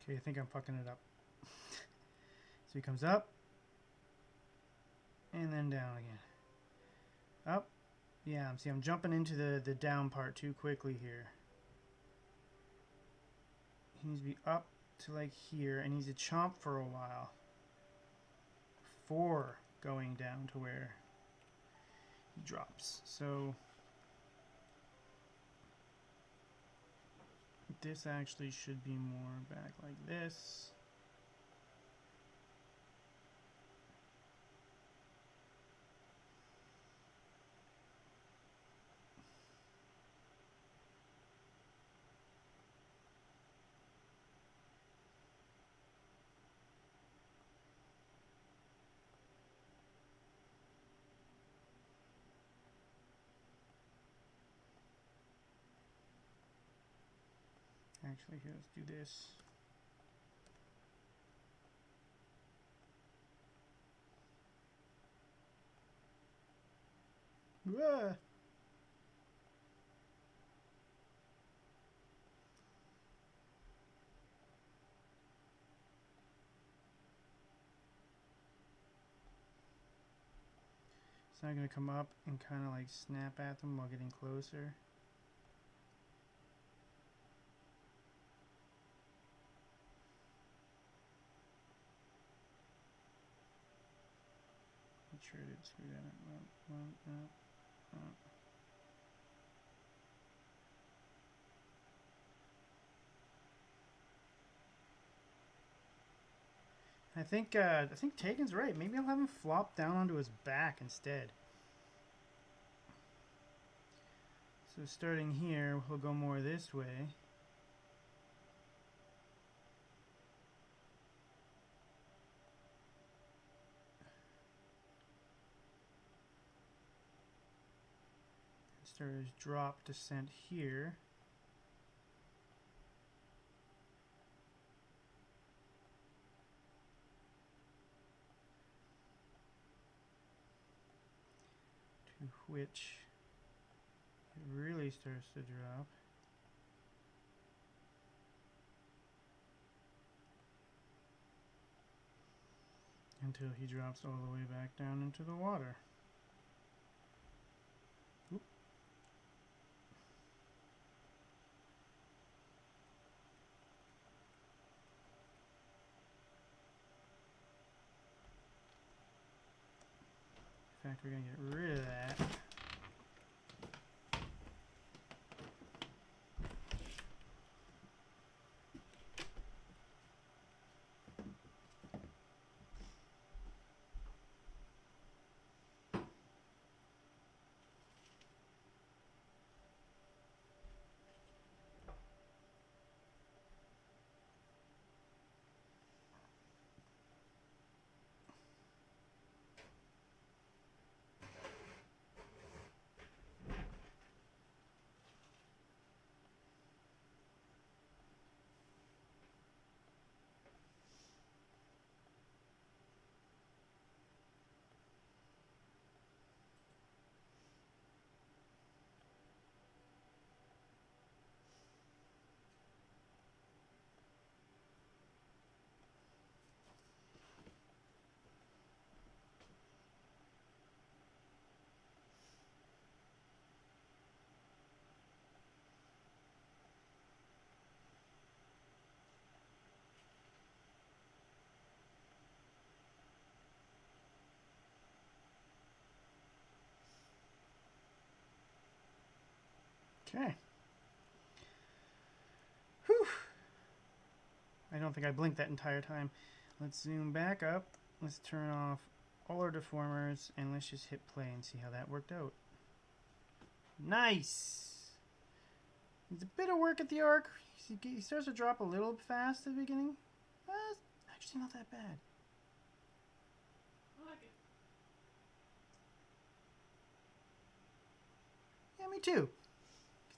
Okay, I think I'm fucking it up. So he comes up, and then down again. Up. Yeah, see, I'm jumping into the down part too quickly here. He needs to be up to like here, and he's a chomp for a while before going down to where he drops. So this actually should be more back like this. Actually, here, let's do this. Whoa. It's not going to come up and kind of like snap at them while getting closer. sure I didn't screw that up. I think Tegan's right. Maybe I'll have him flop down onto his back instead. So starting here, we'll go more this way. Start his drop descent here. To which it really starts to drop. Until he drops all the way back down into the water. Oop. In fact, we're going to get rid of that. Okay. Whew. I don't think I blinked that entire time. Let's zoom back up. Let's turn off all our deformers and let's just hit play and see how that worked out. Nice! It's a bit of work at the arc. He starts to drop a little fast at the beginning. Actually not that bad. I like it. Yeah, me too.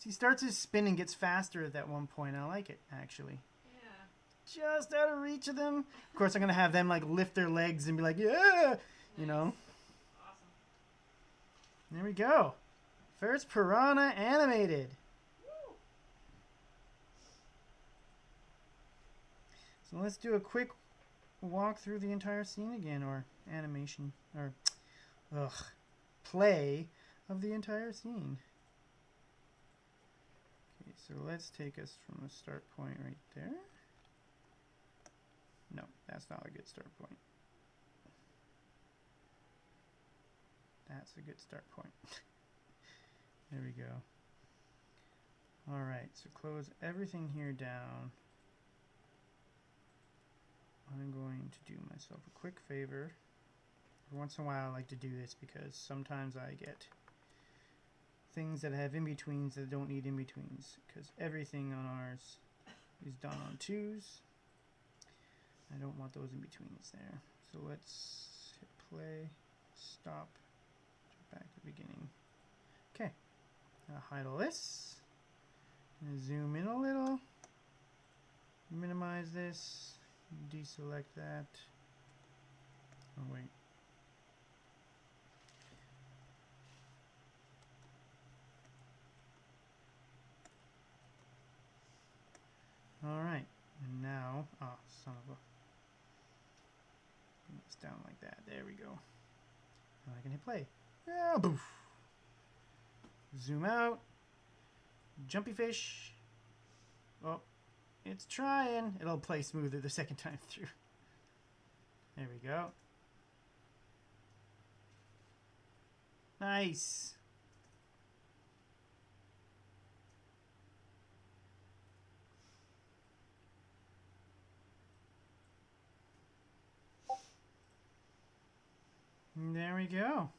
He starts his spin and gets faster at that one point. I like it, actually. Yeah. Just out of reach of them. Of course, I'm going to have them like lift their legs and be like, yeah, you know. Awesome. There we go. First piranha animated. Woo. So let's do a quick walk through the entire scene again, or animation, or play of the entire scene. Okay, so let's take us from the start point right there. No, that's not a good start point. That's a good start point. There we go. Alright, so close everything here down. I'm going to do myself a quick favor. Every once in a while I like to do this because sometimes I get things that have in-betweens that don't need in-betweens, because everything on ours is done on 2s. I don't want those in-betweens there. So let's hit play, stop, jump back to the beginning. Okay, I'll hide all this, and zoom in a little, minimize this, deselect that. Oh wait. Alright, and now, son of a, bring this down like that, there we go. Now I can hit play. Yeah, boof. Zoom out, jumpy fish. Oh, it's trying. It'll play smoother the second time through. There we go. Nice. There we go.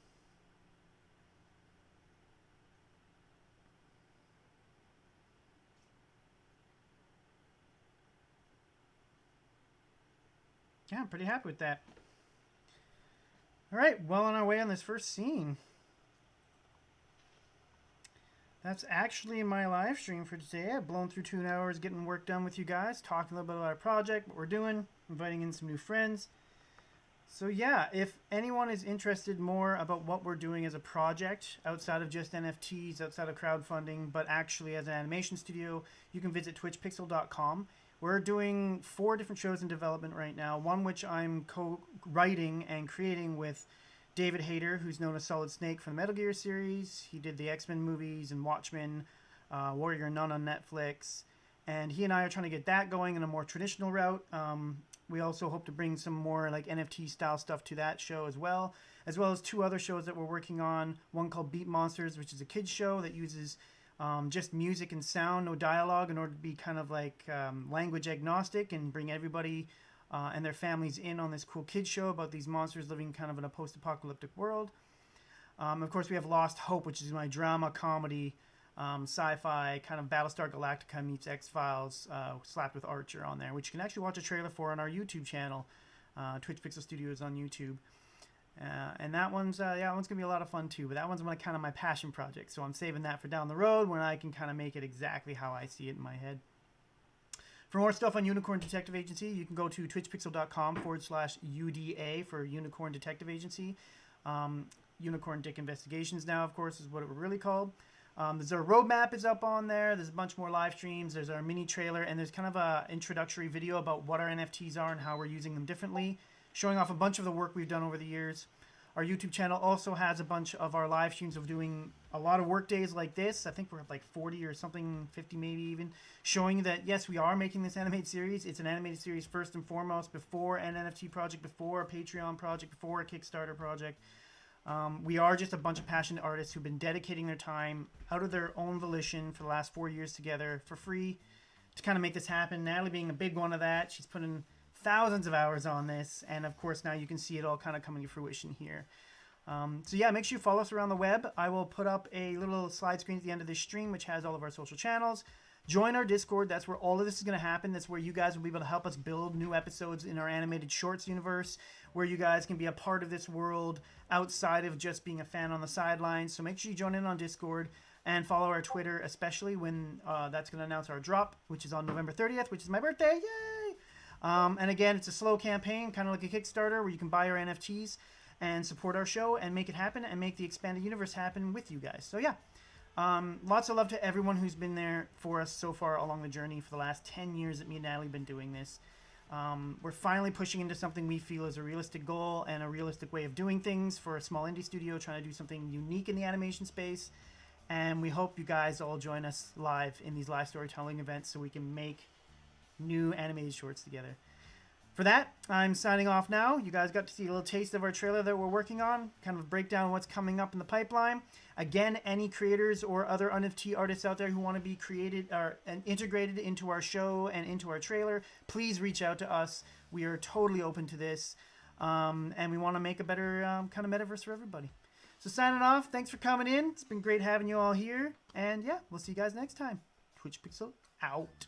Yeah, I'm pretty happy with that. All right, well on our way on this first scene. That's actually my live stream for today. I've blown through 2 hours getting work done with you guys, talking a little bit about our project, what we're doing, inviting in some new friends. So yeah, if anyone is interested more about what we're doing as a project, outside of just NFTs, outside of crowdfunding, but actually as an animation studio, you can visit twitchpixel.com. We're doing 4 different shows in development right now, one which I'm co-writing and creating with David Hayter, who's known as Solid Snake from the Metal Gear series. He did the X-Men movies and Watchmen, Warrior Nun on Netflix. And he and I are trying to get that going in a more traditional route. We also hope to bring some more like NFT style stuff to that show as well as 2 other shows that we're working on. One called Beat Monsters, which is a kids show that uses just music and sound, no dialogue, in order to be kind of like language agnostic and bring everybody and their families in on this cool kids show about these monsters living kind of in a post-apocalyptic world. Of course, we have Lost Hope, which is my drama comedy sci-fi kind of Battlestar Galactica meets X-Files slapped with Archer on there, which you can actually watch a trailer for on our YouTube channel, Twitch Pixel Studios on YouTube. And that one's that one's gonna be a lot of fun too. But that one's kind of my passion project, so I'm saving that for down the road when I can kind of make it exactly how I see it in my head. For more stuff on Unicorn Detective Agency, you can go to twitchpixel.com/UDA for Unicorn Detective Agency. Unicorn Dick Investigations now, of course, is what it we're really called. There's our roadmap is up on there. There's a bunch more live streams. There's our mini trailer, and there's kind of a introductory video about what our NFTs are and how we're using them differently, showing off a bunch of the work we've done over the years. Our YouTube channel also has a bunch of our live streams of doing a lot of work days like this. I think we're at like 40 or something, 50 maybe even, showing that, yes, we are making this animated series. It's an animated series first and foremost, before an NFT project, before a Patreon project, before a Kickstarter project. We are just a bunch of passionate artists who've been dedicating their time out of their own volition for the last 4 years together for free to kind of make this happen. Natalie being a big one of that. She's put in thousands of hours on this, and of course now you can see it all kind of coming to fruition here. So yeah, make sure you follow us around the web. I will put up a little slide screen at the end of this stream which has all of our social channels. Join our Discord. That's where all of this is going to happen. That's where you guys will be able to help us build new episodes in our animated shorts universe, where you guys can be a part of this world outside of just being a fan on the sidelines. So make sure you join in on Discord and follow our Twitter, especially when that's going to announce our drop, which is on November 30th, which is my birthday. Yay! And again, it's a slow campaign, kind of like a Kickstarter, where you can buy our NFTs and support our show and make it happen and make the expanded universe happen with you guys. So yeah, lots of love to everyone who's been there for us so far along the journey for the last 10 years that me and Natalie have been doing this. We're finally pushing into something we feel is a realistic goal and a realistic way of doing things for a small indie studio trying to do something unique in the animation space. And we hope you guys all join us live in these live storytelling events so we can make new animated shorts together. For that, I'm signing off now. You guys got to see a little taste of our trailer that we're working on, kind of a breakdown of what's coming up in the pipeline. Again, any creators or other NFT artists out there who want to be created or and integrated into our show and into our trailer, please reach out to us. We are totally open to this, and we want to make a better kind of metaverse for everybody. So signing off, thanks for coming in. It's been great having you all here, and yeah, we'll see you guys next time. Twitch Pixel out.